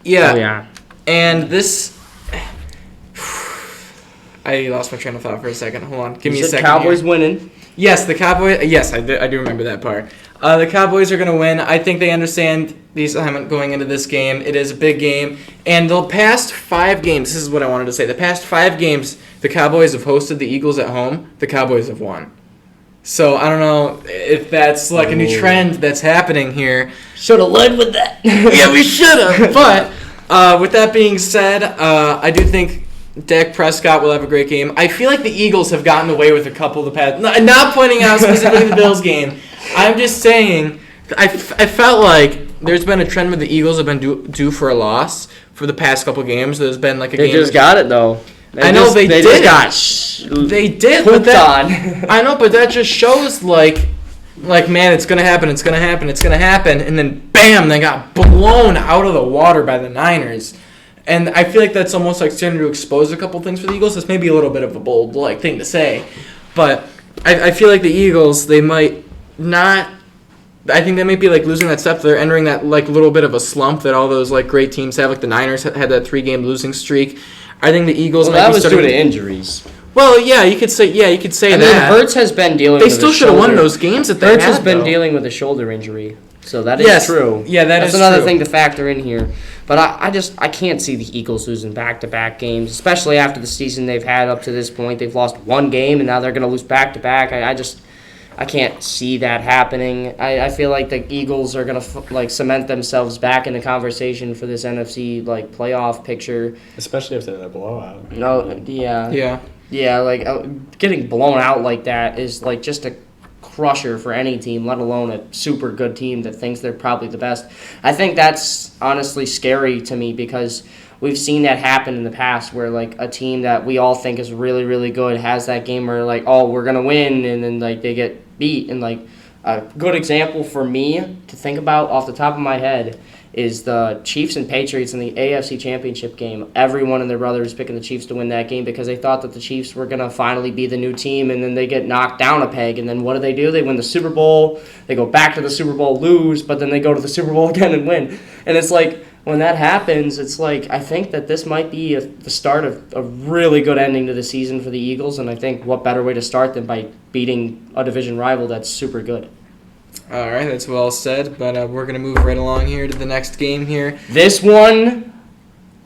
Yeah. Oh, yeah. And this... I lost my train of thought for a second. Hold on. Give me a said second. Cowboys here. winning. Yes, the Cowboys. Yes, I do remember that part. The Cowboys are going to win. I think they understand the assignment going into this game. It is a big game. And the past 5 games, this is what I wanted to say. The past 5 games, the Cowboys have hosted the Eagles at home. The Cowboys have won. So I don't know if that's like a new trend that's happening here. Should have led with that. Yeah, we should have. But with that being said, I do think Dak Prescott will have a great game. I feel like the Eagles have gotten away with a couple of the past. Not pointing out specifically the Bills game. I'm just saying, I felt like there's been a trend where the Eagles have been due for a loss for the past couple games. There's been like a game. They just got it though. They did. They did. But I know, but that just shows like man, it's gonna happen, and then bam, they got blown out of the water by the Niners. And I feel like that's almost like starting to expose a couple things for the Eagles. This may be a little bit of a bold thing to say, but I feel like the Eagles, they might not. I think they might be losing that step. They're entering that little bit of a slump that all those great teams have. Like the Niners had that 3-game losing streak. I think the Eagles. Well, that was due to injuries. Well, yeah, you could say that. I mean, Hurts has been dealing. They still should have won those games. Hurts has been dealing with a shoulder injury, so that is true. Yeah, that's another true. thing to factor in here. But I can't see the Eagles losing back-to-back games, especially after the season they've had up to this point. They've lost 1 game, and now they're going to lose back-to-back. I can't see that happening. I feel like the Eagles are going to cement themselves back in the conversation for this NFC playoff picture. Especially if they're a blowout. No, yeah. Yeah. Yeah, getting blown out like that is just a crusher for any team, let alone a super good team that thinks they're probably the best. I think that's honestly scary to me because we've seen that happen in the past where a team that we all think is really, really good has that game where we're going to win, and then they get beat. And a good example for me to think about off the top of my head is the Chiefs and Patriots in the AFC Championship game. Everyone and their brother was picking the Chiefs to win that game because they thought that the Chiefs were going to finally be the new team, and then they get knocked down a peg. And then what do? They win the Super Bowl. They go back to the Super Bowl, lose, but then they go to the Super Bowl again and win. And it's when that happens, it's I think that this might be the start of a really good ending to the season for the Eagles, and I think what better way to start than by beating a division rival that's super good. All right, that's well said, but we're going to move right along here to the next game here. This one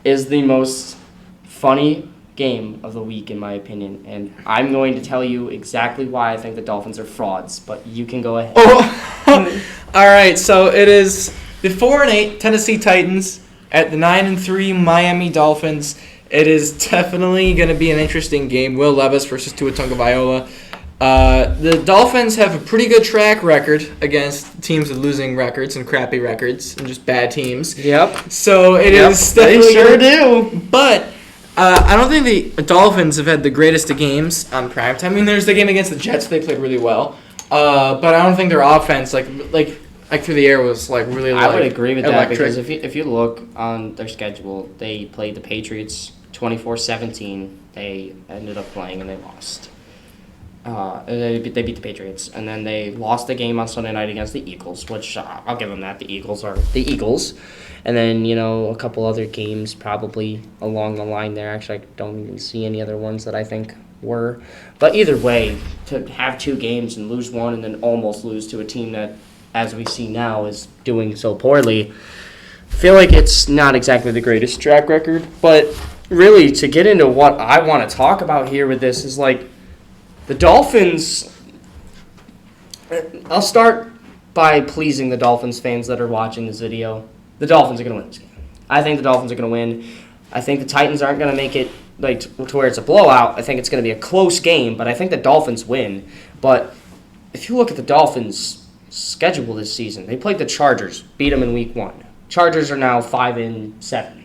is the most funny game of the week, in my opinion, and I'm going to tell you exactly why I think the Dolphins are frauds, but you can go ahead. Oh, all right, so it is the 4-8 Tennessee Titans at the 9-3 Miami Dolphins. It is definitely going to be an interesting game. Will Levis versus Tua Tagovailoa. The Dolphins have a pretty good track record against teams with losing records and crappy records and just bad teams. Yep. So it is definitely they sure do. But I don't think the Dolphins have had the greatest of games on primetime. I mean, there's the game against the Jets. They played really well. But I don't think their offense, through the air was really. I would agree with electric. that because if you look on their schedule, they played the Patriots 24-17. They ended up playing and they lost. They beat the Patriots, and then they lost the game on Sunday night against the Eagles, which I'll give them that. The Eagles are the Eagles. And then, a couple other games probably along the line there. Actually, I don't even see any other ones that I think were. But either way, to have 2 games and lose one and then almost lose to a team that, as we see now, is doing so poorly, I feel like it's not exactly the greatest track record. But really, to get into what I want to talk about here with this is the Dolphins, I'll start by pleasing the Dolphins fans that are watching this video. The Dolphins are going to win this game. I think the Dolphins are going to win. I think the Titans aren't going to make it to where it's a blowout. I think it's going to be a close game, but I think the Dolphins win. But if you look at the Dolphins' schedule this season, they played the Chargers, beat them in Week 1. Chargers are now 5-7.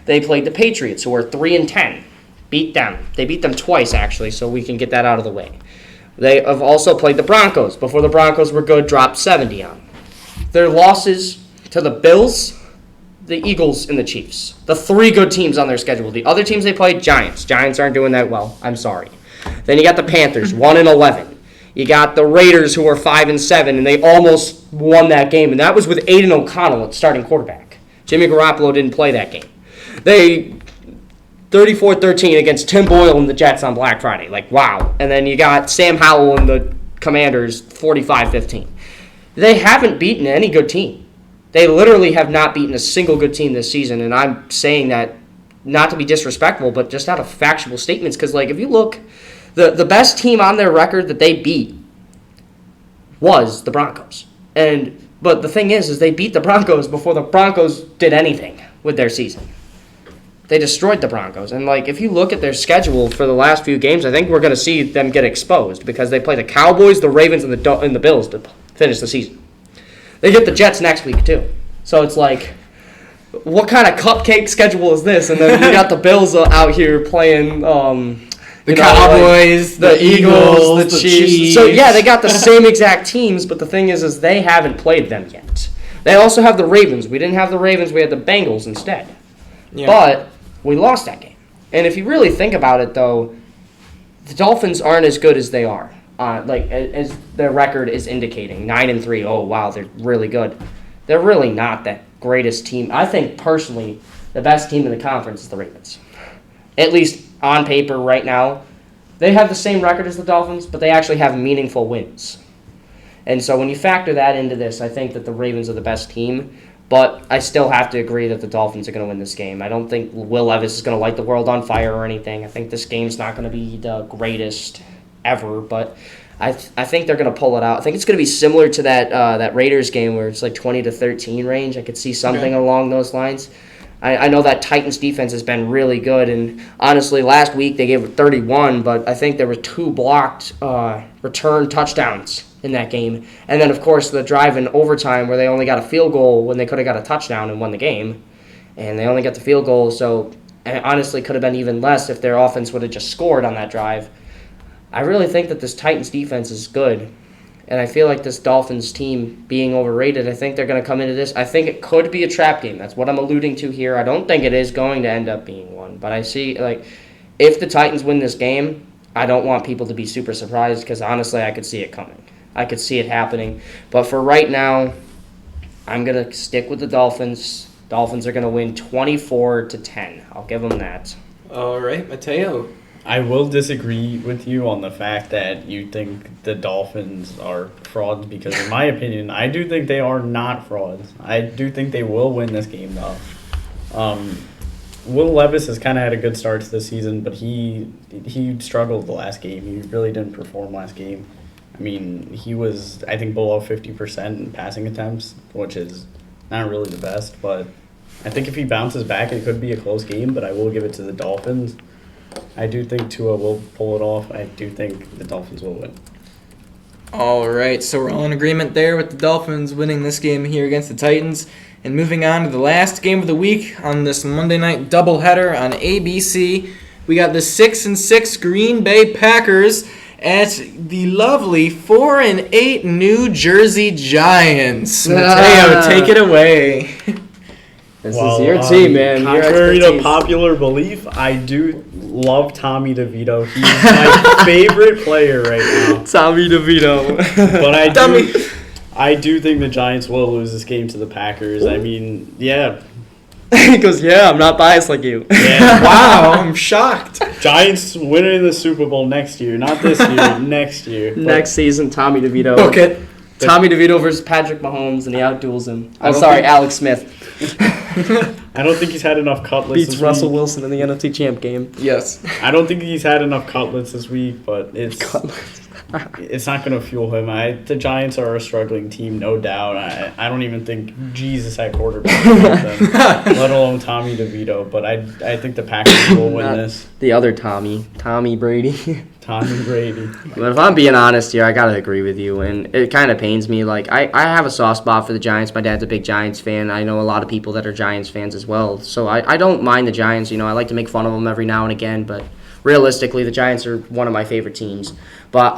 They played the Patriots, who are 3-10. Beat them. They beat them twice, actually, so we can get that out of the way. They have also played the Broncos. Before the Broncos were good, dropped 70 on them. Their losses to the Bills, the Eagles, and the Chiefs. The 3 good teams on their schedule. The other teams they played, Giants. Giants aren't doing that well. I'm sorry. Then you got the Panthers, 1-11. You got the Raiders, who are 5-7, and they almost won that game, and that was with Aiden O'Connell at starting quarterback. Jimmy Garoppolo didn't play that game. 34-13 against Tim Boyle and the Jets on Black Friday. Like, wow. And then you got Sam Howell and the Commanders 45-15. They haven't beaten any good team. They literally have not beaten a single good team this season, and I'm saying that not to be disrespectful, but just out of factual statements. Because, like, if you look, the best team on their record that they beat was the Broncos. But the thing is they beat the Broncos before the Broncos did anything with their season. They destroyed the Broncos. And, like, if you look at their schedule for the last few games, I think we're going to see them get exposed because they play the Cowboys, the Ravens, and the Bills to finish the season. They get the Jets next week, too. So it's like, what kind of cupcake schedule is this? And then you got the Bills out here playing the Cowboys, the Eagles, the Chiefs. So, yeah, they got the same exact teams, but the thing is they haven't played them yet. They also have the Ravens. We didn't have the Ravens. We had the Bengals instead. Yeah. But we lost that game. And if you really think about it, though, the Dolphins aren't as good as they are. As their record is indicating, 9-3. Oh, wow, they're really good. They're really not that greatest team. I think, personally, the best team in the conference is the Ravens. At least on paper right now. They have the same record as the Dolphins, but they actually have meaningful wins. And so when you factor that into this, I think that the Ravens are the best team. But I still have to agree that the Dolphins are going to win this game. I don't think Will Levis is going to light the world on fire or anything. I think this game's not going to be the greatest ever, but I think they're going to pull it out. I think it's going to be similar to that Raiders game where it's like 20-13 range. I could see something along those lines. I know that Titans defense has been really good, and honestly, last week they gave it 31, but I think there were 2 blocked return touchdowns in that game. And then, of course, the drive in overtime where they only got a field goal when they could have got a touchdown and won the game. And they only got the field goal, so it honestly could have been even less if their offense would have just scored on that drive. I really think that this Titans defense is good. And I feel like this Dolphins team being overrated, I think they're going to come into this. I think it could be a trap game. That's what I'm alluding to here. I don't think it is going to end up being one. But I see, like, if the Titans win this game, I don't want people to be super surprised because, honestly, I could see it coming. I could see it happening. But for right now, I'm going to stick with the Dolphins. Dolphins are going to win 24-10. I'll give them that. All right, Mateo. I will disagree with you on the fact that you think the Dolphins are frauds because, in my opinion, I do think they are not frauds. I do think they will win this game, though. Will Levis has kind of had a good start to the season, but he struggled the last game. He really didn't perform last game. I mean, he was, I think, below 50% in passing attempts, which is not really the best. But I think if he bounces back, it could be a close game, but I will give it to the Dolphins. I do think Tua will pull it off. I do think the Dolphins will win. All right, so we're all in agreement there with the Dolphins winning this game here against the Titans. And moving on to the last game of the week on this Monday night doubleheader on ABC, we got the 6-6 Green Bay Packers at the lovely 4-8 New Jersey Giants. Mateo, take it away. This is your team, man. Contrary to popular belief, I do love Tommy DeVito. He's my favorite player right now. Tommy DeVito. But I do think the Giants will lose this game to the Packers. I mean, yeah. He goes, yeah, I'm not biased like you. Yeah. Wow, I'm shocked. Giants winning the Super Bowl next year. Not this year, next year. Next season, Tommy DeVito. Book it. Tommy DeVito versus Patrick Mahomes, and he outduels him. Alex Smith. I don't think he's had enough cutlets Beats Russell Wilson in the NFC Champ game. Yes. I don't think he's had enough cutlets this week, but it's not going to fuel him. The Giants are a struggling team, no doubt. I don't even think Jesus had quarterback them, let alone Tommy DeVito. But I think the Packers will win this. The other Tommy Brady. Tommy Brady. But if I'm being honest here, I got to agree with you. And it kind of pains me. Like, I have a soft spot for the Giants. My dad's a big Giants fan. I know a lot of people that are Giants fans as well. So I don't mind the Giants. You know, I like to make fun of them every now and again. But realistically, the Giants are one of my favorite teams. But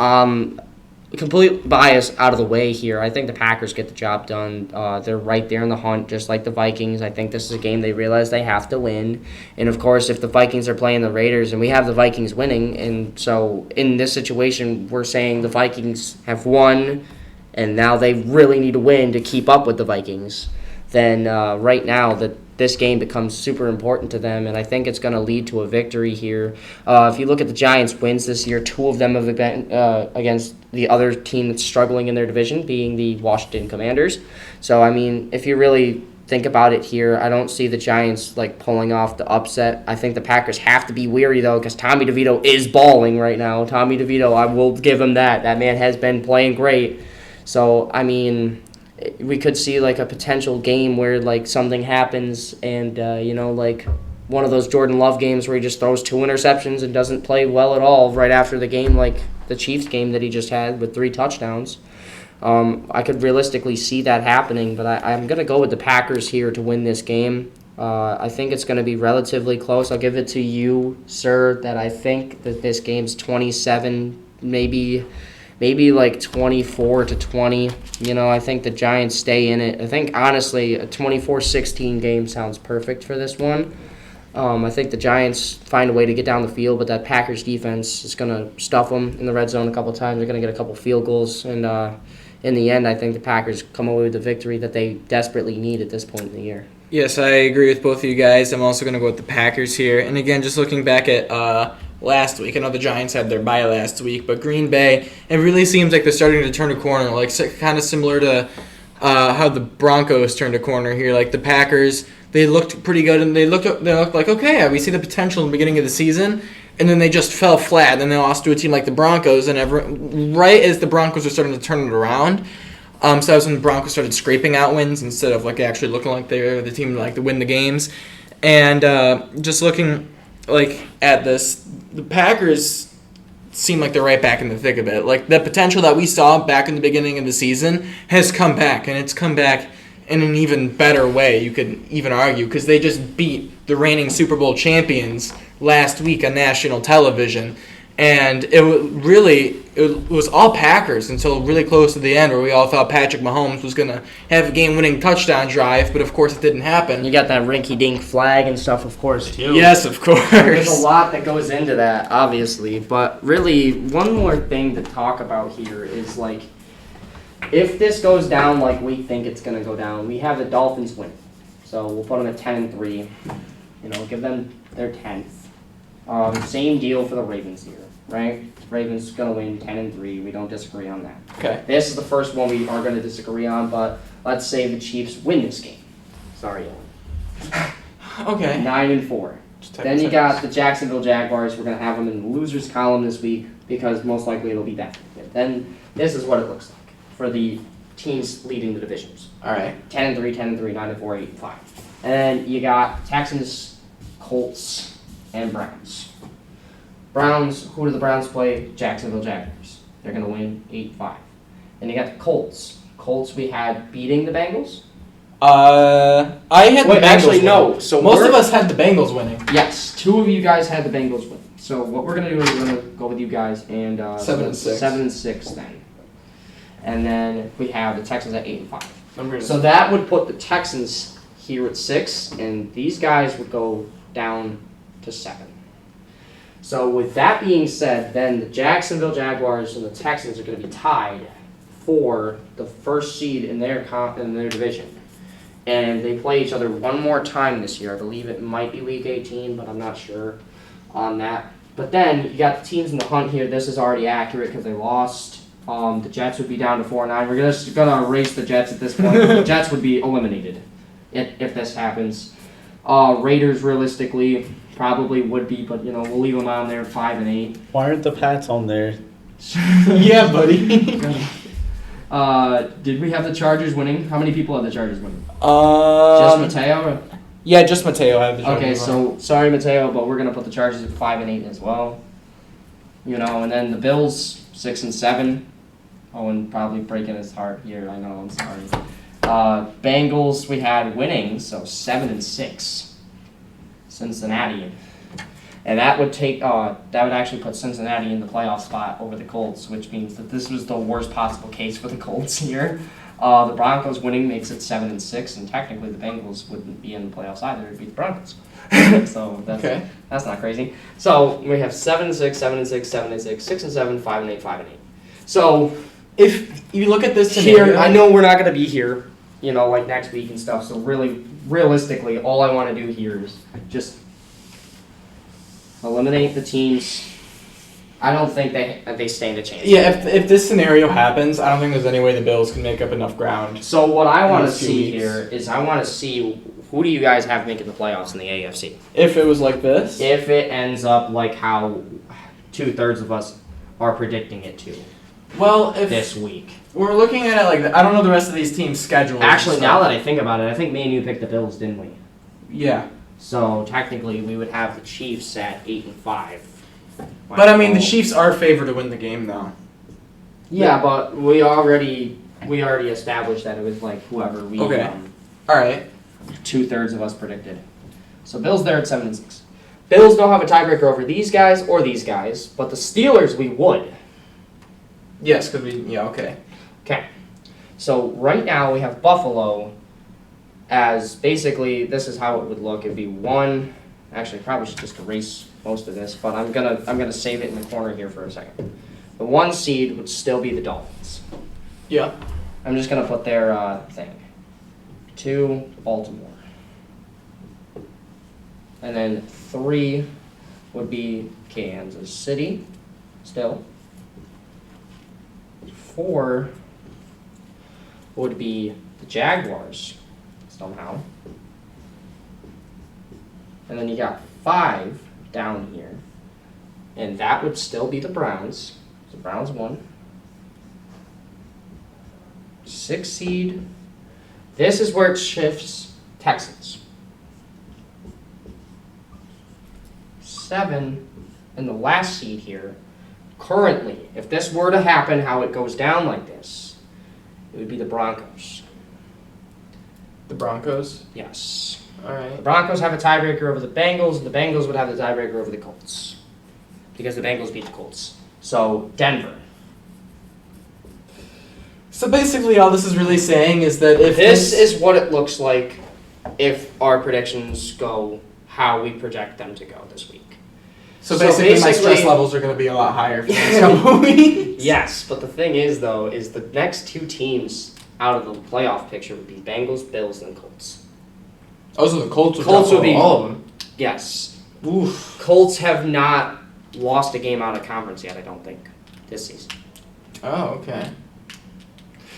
complete bias out of the way here. I think the Packers get the job done. They're right there in the hunt, just like the Vikings. I think this is a game they realize they have to win. And, of course, if the Vikings are playing the Raiders, and we have the Vikings winning, and so in this situation, we're saying the Vikings have won, and now they really need to win to keep up with the Vikings, then right now that this game becomes super important to them, and I think it's going to lead to a victory here. If you look at the Giants' wins this year, 2 of them have been against the other team that's struggling in their division, being the Washington Commanders. So, I mean, if you really think about it here, I don't see the Giants pulling off the upset. I think the Packers have to be weary, though, because Tommy DeVito is balling right now. Tommy DeVito, I will give him that. That man has been playing great. So, I mean, we could see a potential game where something happens and one of those Jordan Love games where he just throws 2 interceptions and doesn't play well at all right after the game, like the Chiefs game that he just had with 3 touchdowns. I could realistically see that happening, but I'm going to go with the Packers here to win this game. I think it's going to be relatively close. I'll give it to you, sir, that I think that this game's 27, maybe 24-20. I think the Giants stay in it. I think, honestly, a 24-16 game sounds perfect for this one. I think the Giants find a way to get down the field, but that Packers defense is going to stuff them in the red zone a couple times. They're going to get a couple field goals, and in the end, I think the Packers come away with the victory that they desperately need at this point in the year. Yes, I agree with both of you guys. I'm also going to go with the Packers here. And again, just looking back at last week, I know the Giants had their bye last week, but Green Bay, it really seems like they're starting to turn a corner, kind of similar to how the Broncos turned a corner here. The Packers, they looked pretty good, and they looked like, okay, we see the potential in the beginning of the season, and then they just fell flat. Then they lost to a team like the Broncos, and right as the Broncos were starting to turn it around, so that was when the Broncos started scraping out wins instead of actually looking like they were the team to win the games. And just looking at this, the Packers seem like they're right back in the thick of it. The potential that we saw back in the beginning of the season has come back, and it's come back in an even better way, you could even argue, because they just beat the reigning Super Bowl champions last week on national television. And it was all Packers until really close to the end, where we all thought Patrick Mahomes was going to have a game-winning touchdown drive, but of course it didn't happen. You got that rinky-dink flag and stuff, of course, too. Yes, of course. There's a lot that goes into that, obviously. But really, one more thing to talk about here is, if this goes down like we think it's going to go down, we have the Dolphins win. So we'll put them at 10-3. Give them their 10th. Same deal for the Ravens here, right? Ravens going to win 10-3. We don't disagree on that. Okay. This is the first one we are going to disagree on, but let's say the Chiefs win this game. Sorry, Owen. Okay. 9-4. Then you got the Jacksonville Jaguars. We're going to have them in the losers column this week because most likely it'll be that. Then this is what it looks like for the teams leading the divisions. All right. 10-3, 10-3, 9-4, 8-5. And then you got Texans, Colts, and Browns. Browns, who do the Browns play? Jacksonville Jaguars. They're going to win 8-5. Then you got the Colts. Colts we had beating the Bengals. I had the Bengals actually, no. winning. So most of us had the Bengals winning. Yes, 2 of you guys had the Bengals win. So what we're going to do is we're going to go with you guys and 7-6. 7-6 then. And then we have the Texans at 8-5. So that would put the Texans here at 6, and these guys would go down to 7. So with that being said, then the Jacksonville Jaguars and the Texans are going to be tied for the first seed in their division. And they play each other one more time this year. I believe it might be Week 18, but I'm not sure on that. But then you got the teams in the hunt here. This is already accurate because they lost. The Jets would be down to 4-9. We're just going to erase the Jets at this point. The Jets would be eliminated if this happens. Raiders, realistically, probably would be, but we'll leave them on there 5-8. Why aren't the Pats on there? Yeah, buddy. Did we have the Chargers winning? How many people have the Chargers winning? Just Mateo? Yeah, just Mateo had the Chargers. Okay, so sorry, Mateo, but we're gonna put the Chargers at 5-8 as well. And then the Bills 6-7. Owen probably breaking his heart here. I know. I'm sorry. Bengals we had winning, so 7-6. Cincinnati. And that would actually put Cincinnati in the playoff spot over the Colts, which means that this was the worst possible case for the Colts here. The Broncos winning makes it 7-6, and technically the Bengals wouldn't be in the playoffs either. It'd be the Broncos. So that's not crazy. So we have 7-6, 7-6, 7-6, 6-7, 5-8, 5-8. So if you look at this here, scenario, I know we're not going to be here like next week and stuff. So really, realistically, all I want to do here is just eliminate the teams. I don't think they stand a chance. Yeah, if this scenario happens, I don't think there's any way the Bills can make up enough ground. So what I want to these 2 see weeks. here is I want to see who do you guys have making the playoffs in the AFC? If it was like this? If it ends up like how 2/3 of us are predicting it to Well, if this week. we're looking at it like that, I don't know the rest of these teams' schedules. Actually, now that I think about it, I think me and you picked the Bills, didn't we? Yeah. So technically, we would have the Chiefs at 8-5. But I mean, the Chiefs are favored to win the game, though. Yeah, but we already established that it was like whoever we Okay. All right. 2/3 of us predicted. So Bills there at 7-6. Bills don't have a tiebreaker over these guys or these guys, but the Steelers we would. Yes, because okay. Okay. So right now we have Buffalo as basically this is how it would look. It'd be one. Actually, I probably should just erase most of this, but I'm gonna save it in the corner here for a second. The 1 seed would still be the Dolphins. Yeah. I'm just gonna put their thing. 2, Baltimore. And then 3 would be Kansas City, still. 4 would be the Jaguars, somehow. And then you got 5 down here. And that would still be the Browns. So Browns 1. 6 seed. This is where it shifts. Texans. 7. And the last seed here. Currently, if this were to happen, how it goes down like this, it would be the Broncos. The Broncos? Yes. All right. The Broncos have a tiebreaker over the Bengals, and the Bengals would have the tiebreaker over the Colts. Because the Bengals beat the Colts. So, Denver. So basically, all this is really saying is that if This is what it looks like if our predictions go how we project them to go this week. So basically, my stress levels are going to be a lot higher for the next couple of weeks. Yes, but the thing is, though, is the next 2 teams out of the playoff picture would be Bengals, Bills, and Colts. Oh, so the Colts would be all of them. Yes. Oof. Colts have not lost a game out of conference yet, I don't think, this season. Oh, okay.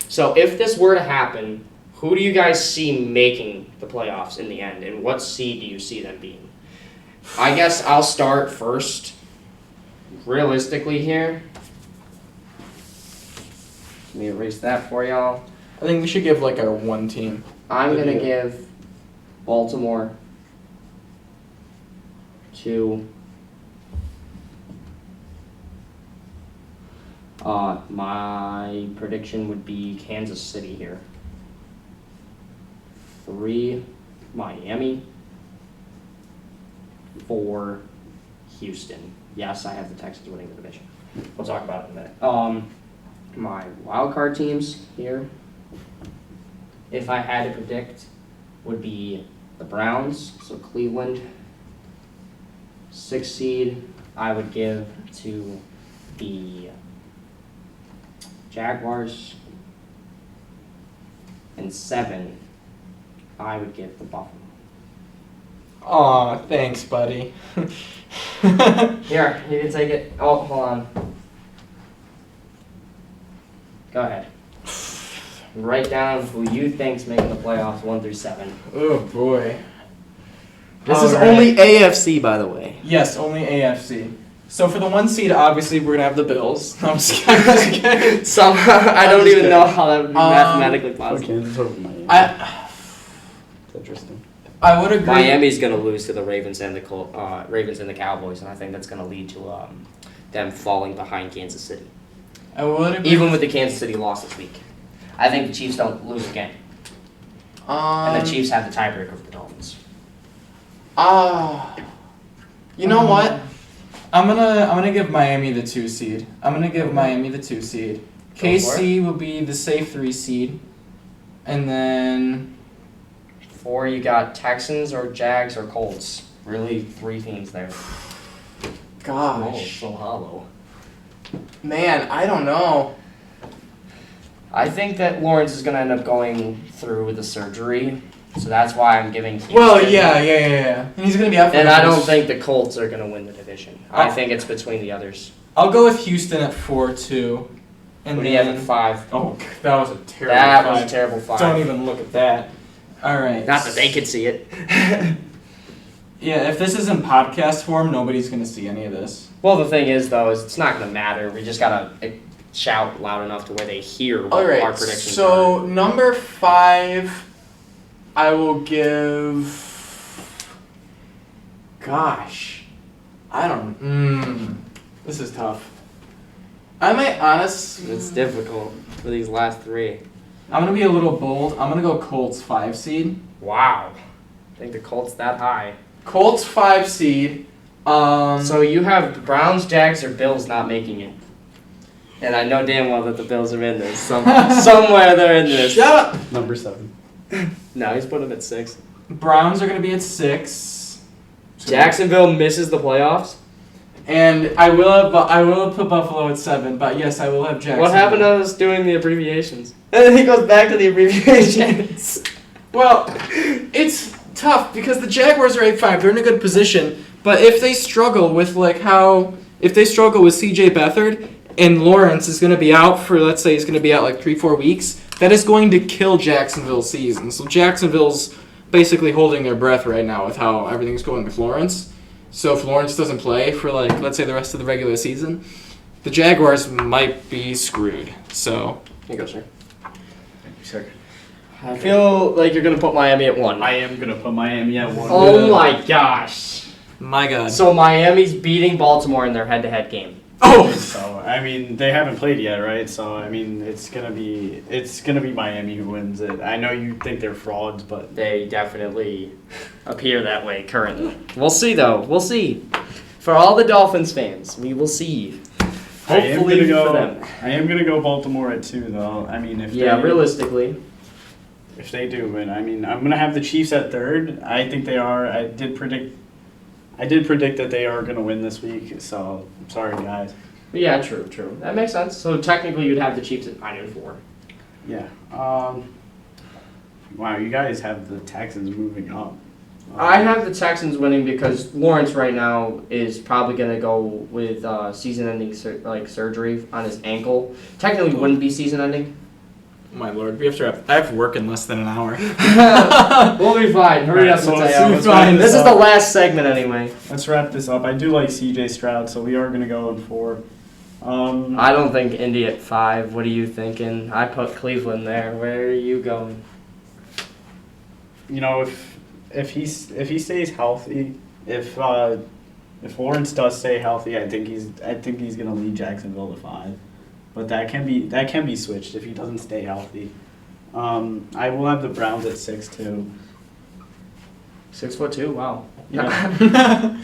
So if this were to happen, who do you guys see making the playoffs in the end, and what seed do you see them being? I guess I'll start first. Realistically here. Let me erase that for y'all. I think we should give like our one team. I'm going to give Baltimore to my prediction would be Kansas City here. 3, Miami. 4, Houston. Yes, I have the Texans winning the division. We'll talk about it in a minute. My wild card teams here, if I had to predict, would be the Browns, so Cleveland. 6 seed, I would give to the Jaguars. And 7, I would give the Buffalo. Aw, thanks, buddy. Here, you can take it. Oh, hold on. Go ahead. Write down who you think's making the playoffs 1 through 7. Oh boy. This All is right. only AFC, by the way. Yes, only AFC. So for the 1 seed, obviously we're gonna have the Bills. I'm just kidding. Somehow, I I'm don't just even kidding. know how that would be mathematically Okay, possible. Kansas over Miami. It's interesting. I would agree. Miami's going to lose to the Ravens and the Ravens and the Cowboys, and I think that's going to lead to them falling behind Kansas City. I would agree. Even with the Kansas City loss this week, I think the Chiefs don't lose again, and the Chiefs have the tiebreaker over the Dolphins. You know what? I'm gonna give Miami the 2 seed. I'm gonna give Miami the 2 seed. KC will be the safe 3 seed, and then 4, you got Texans or Jags or Colts. Really, 3 teams there. gosh, so hollow. man, I don't know. I think that Lawrence is going to end up going through with the surgery, so that's why I'm giving Houston. Well, yeah. And he's going to be out for And the I don't first- think the Colts are going to win the division. I think it's between the others. I'll go with Houston at 4-2. And What do you have at 5? Oh, that was a terrible That 5. was a terrible 5. Don't even look at that. All right. Not that they could see it. Yeah, if this is in podcast form, nobody's going to see any of this. Well, the thing is, though, is it's not going to matter. We just got to shout loud enough to where they hear what All right. our predictions are. So, number 5, I will give... Gosh. I don't... This is tough. I might It's difficult for these last 3. I'm going to be a little bold. I'm going to go Colts 5 seed. Wow. I think the Colts that high. Colts 5 seed. So you have Browns, Jags, or Bills not making it. And I know damn well that the Bills are in this. Somewhere they're in this. Shut up! Number 7. No, he's putting them at 6. Browns are going to be at 6. Jacksonville misses the playoffs. And I will put Buffalo at 7, but yes, I will have Jacksonville. What happened to us doing the abbreviations? And then he goes back to the abbreviations. Well, it's tough because the Jaguars are 8-5. They're in a good position, but if they struggle with if they struggle with CJ Beathard and Lawrence is going to be out for, let's say he's going to be out like 3-4 weeks, that is going to kill Jacksonville's season. So Jacksonville's basically holding their breath right now with how everything's going with Lawrence. So if Lawrence doesn't play for, let's say the rest of the regular season, the Jaguars might be screwed. So, Here you go, sir. Thank you, sir. I feel like you're going to put Miami at 1. I am going to put Miami at 1. Oh my gosh. my God. So Miami's beating Baltimore in their head-to-head game. Oh! So, I mean, they haven't played yet, right? So, I mean, it's gonna be Miami who wins it. I know you think they're frauds, but They definitely appear that way currently. We'll see, though. We'll see. For all the Dolphins fans, we will see. Hopefully for them. I am gonna go Baltimore at 2, though. I mean, Realistically. if they do win, I mean, I'm gonna have the Chiefs at 3rd. I think they are. I did predict that they are gonna win this week. So, I'm sorry, guys. Yeah, true. That makes sense. So technically, you'd have the Chiefs at 9-4. Yeah. Wow, you guys have the Texans moving up. I have the Texans winning because Lawrence right now is probably going to go with season-ending surgery on his ankle. Technically, wouldn't be season-ending. My Lord, I have work in less than an hour. We'll be fine. Hurry up, so Mateo. let's fine. This is the last segment anyway. Let's wrap this up. I do like CJ Stroud, so we are gonna go in 4. I don't think Indy at 5. What are you thinking? I put Cleveland there. Where are you going? You know, if he stays healthy, if Lawrence does stay healthy, I think he's gonna lead Jacksonville to 5. But that can be switched if he doesn't stay healthy. I will have the Browns at 6 too. 6'2". Wow. Yeah.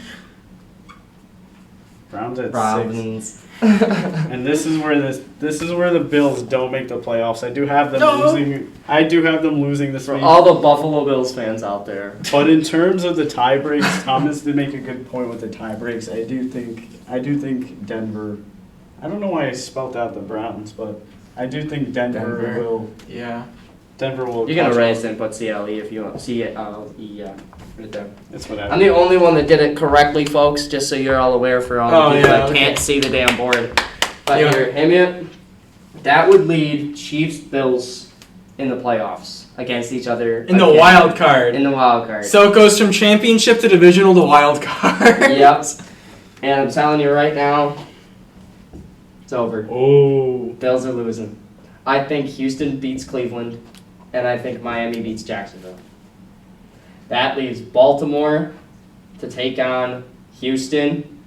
Browns at 6. Browns. And this is where the Bills don't make the playoffs. I do have them losing. I do have them losing this For week. all the Buffalo Bills fans out there. But in terms of the tie breaks, Thomas did make a good point with the tie breaks. I do think Denver. I don't know why I spelt out the Browns, but I do think Denver will. Yeah. Denver will. You're gonna catch raise up. and put CLE if you want. CLE, yeah. Right there. That's what I'm the only one that did it correctly, folks, just so you're all aware for all the people that can't see the damn board. But here, Emmett, that would lead Chiefs, Bills in the playoffs against each other. In the wild card. In the wild card. So it goes from championship to divisional to wild card. Yep. And I'm telling you right now, it's over. Oh. Bills are losing. I think Houston beats Cleveland, and I think Miami beats Jacksonville. That leaves Baltimore to take on Houston,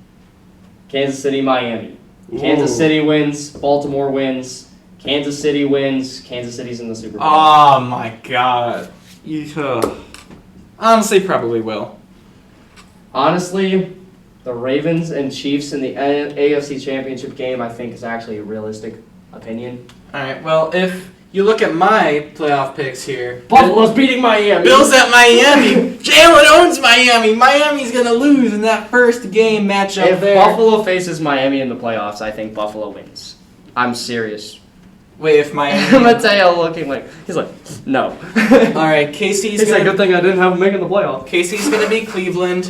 Kansas City, Miami. Kansas City wins, Baltimore wins, Kansas City wins, Kansas City's in the Super Bowl. Oh my God. Honestly, probably will. Honestly, the Ravens and Chiefs in the AFC Championship game, I think, is actually a realistic opinion. All right. Well, if you look at my playoff picks here, Buffalo's beating Miami. Bills at Miami. Jalen owns Miami. Miami's gonna lose in that first game matchup If there. Buffalo faces Miami in the playoffs, I think Buffalo wins. I'm serious. Wait, if Miami. Mateo looking like he's like no. All right, KC's He's like, gonna. good thing I didn't have him making the playoff. KC's gonna beat Cleveland.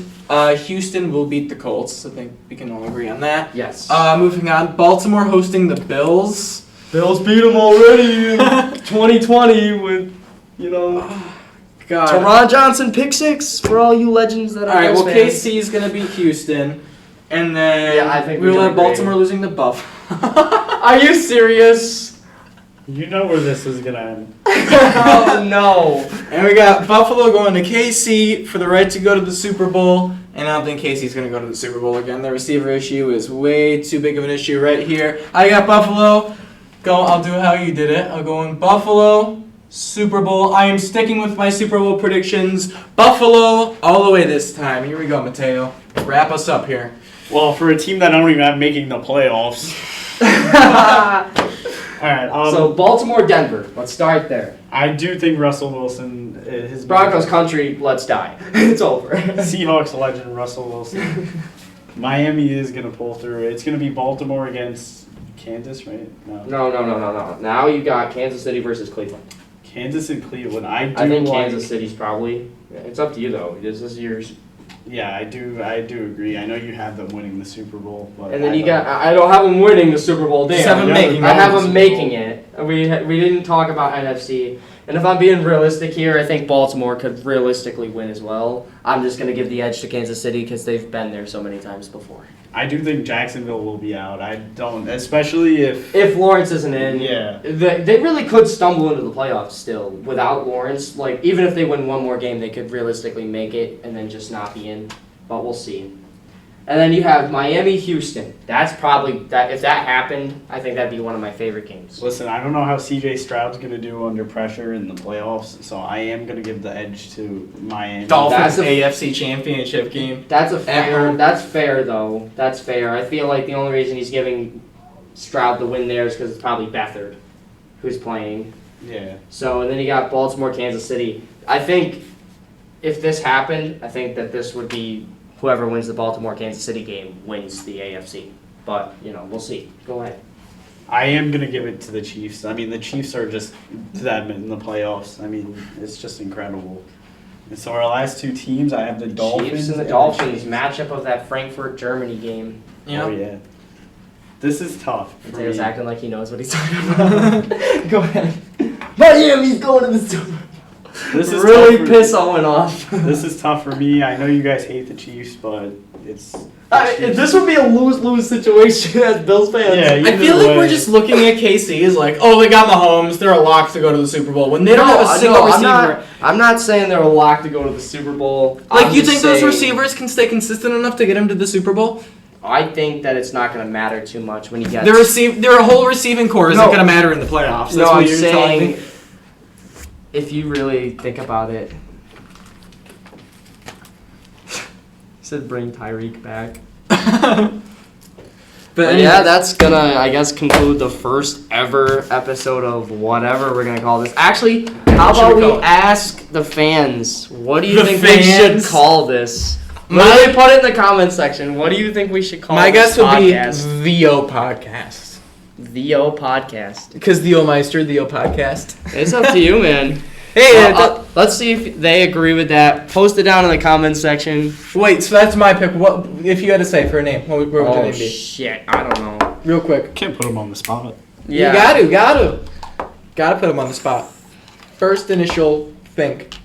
Houston will beat the Colts. I think we can all agree on that. Yes. Moving on, Baltimore hosting the Bills. Bills beat him already in 2020 with, God. Teron Johnson pick six for all you legends that are All right, well, Bills fans. KC's gonna beat Houston, and then Yeah, I think we we'll can have agree. Baltimore losing to Buff. Are you serious? You know where this is gonna end. Oh no. And we got Buffalo going to KC for the right to go to the Super Bowl. And I don't think KC's going to go to the Super Bowl again. The receiver issue is way too big of an issue right here. I got Buffalo. I'll do how you did it. I'll go in Buffalo, Super Bowl. I am sticking with my Super Bowl predictions. Buffalo all the way this time. Here we go, Mateo. Wrap us up here. Well, for a team that I don't even have making the playoffs. All right. So Baltimore, Denver. Let's start there. I do think Russell Wilson, his Broncos country. Let's die. It's over. Seahawks legend Russell Wilson. Miami is gonna pull through. It's gonna be Baltimore against Kansas, right? No. Now you got Kansas City versus Cleveland. Kansas and Cleveland. I think Kansas City's probably. It's up to you though. This is yours. Yeah, I do agree. I know you have them winning the Super Bowl, but And then I don't have them winning the Super Bowl. Damn. Just have them making I have the them Super making Bowl. it. We didn't talk about NFC. And if I'm being realistic here, I think Baltimore could realistically win as well. I'm just going to give the edge to Kansas City because they've been there so many times before. I do think Jacksonville will be out. I don't, especially if Lawrence isn't in, Yeah. they really could stumble into the playoffs still without Lawrence. Like, even if they win one more game, they could realistically make it and then just not be in. But we'll see. And then you have Miami, Houston. That's probably that. If that happened, I think that'd be one of my favorite games. Listen, I don't know how CJ Stroud's going to do under pressure in the playoffs, so I am going to give the edge to Miami. Dolphins That's a- AFC Championship game. That's home. That's fair though. That's fair. I feel like the only reason he's giving Stroud the win there is because it's probably Beathard who's playing. Yeah. So and then you got Baltimore, Kansas City. I think if this happened, I think that this would be whoever wins the Baltimore Kansas City game wins the AFC. But we'll see. Go ahead. I am going to give it to the Chiefs. I mean, the Chiefs are just them in the playoffs. I mean, it's just incredible. And so our last two teams, I have the Dolphins. Chiefs and the Dolphins matchup of that Frankfurt Germany game. Yeah. Oh, yeah. This is tough. for Mateo's me. acting like he knows what he's talking about. Go ahead. Miami's going to the Super Bowl. This is really tough for- piss Owen off. This is tough for me. I know you guys hate the Chiefs, but it's. This would be a lose-lose situation as Bills fans. Yeah, I feel like we're just looking at KC as like, oh, they got Mahomes, they're a lock to go to the Super Bowl. When they don't have a single receiver. I'm not saying they're a lock to go to the Super Bowl. Like, I'm you just think those saying- receivers can stay consistent enough to get him to the Super Bowl? I think that it's not going to matter too much when you get. Their whole receiving core isn't No. going to matter in the playoffs. That's No, what I'm you're telling saying me. if you really think about it. Said bring Tyreek back. But yeah, that's gonna, I guess, conclude the first ever episode of whatever we're gonna call this. Actually, how What should about we we call it? ask the fans? What do you The think we should fans? call this? My- Really put it in the comment section. What do you think we should call My this guess would podcast? be TheOPodcast. TheOPodcast. Because TheOmeister, TheOPodcast. It's up to you, man. Hey, Let's see if they agree with that. Post it down in the comment section. wait, so that's my pick. What if you had to say for a name? What would your name be? Shit, I don't know. Real quick. Can't put them on the spot. Yeah. You gotta put him on the spot. First initial think.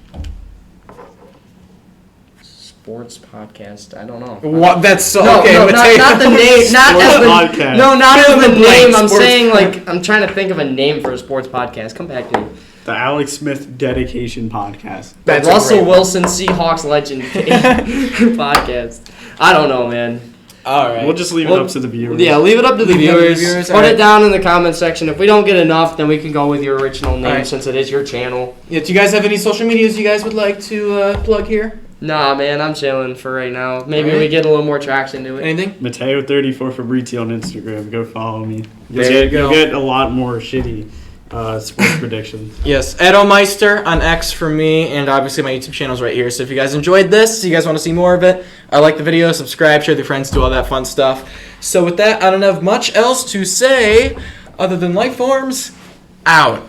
Sports podcast. I don't know. What? That's so No, okay. no, Mateo. not the name. Not Sports as the podcast. no, not Fill as in the the blank, name. I'm sports saying podcast. like I'm trying to think of a name for a sports podcast. Come back to me. The Alex Smith Dedication Podcast. That's a Russell great- Wilson Seahawks legend podcast. I don't know, man. All right. We'll just leave it Well, up to the viewers. Yeah, leave it up to the Leave it up to the viewers. viewers, Put alright. it down in the comment section. If we don't get enough, then we can go with your original name Alright. since it is your channel. Yeah, do you guys have any social medias you guys would like to plug here? Nah, man, I'm chilling for right now. Maybe Alright. we get a little more traction to it. Anything? Mateo34 Fabrizio on Instagram. Go follow me. There you go. You'll get a lot more shitty sports predictions. Yes, Edomeister on X for me, and obviously my YouTube channel's right here. So if you guys enjoyed this, you guys want to see more of it, like the video, subscribe, share with your friends, do all that fun stuff. So with that, I don't have much else to say other than life forms. out.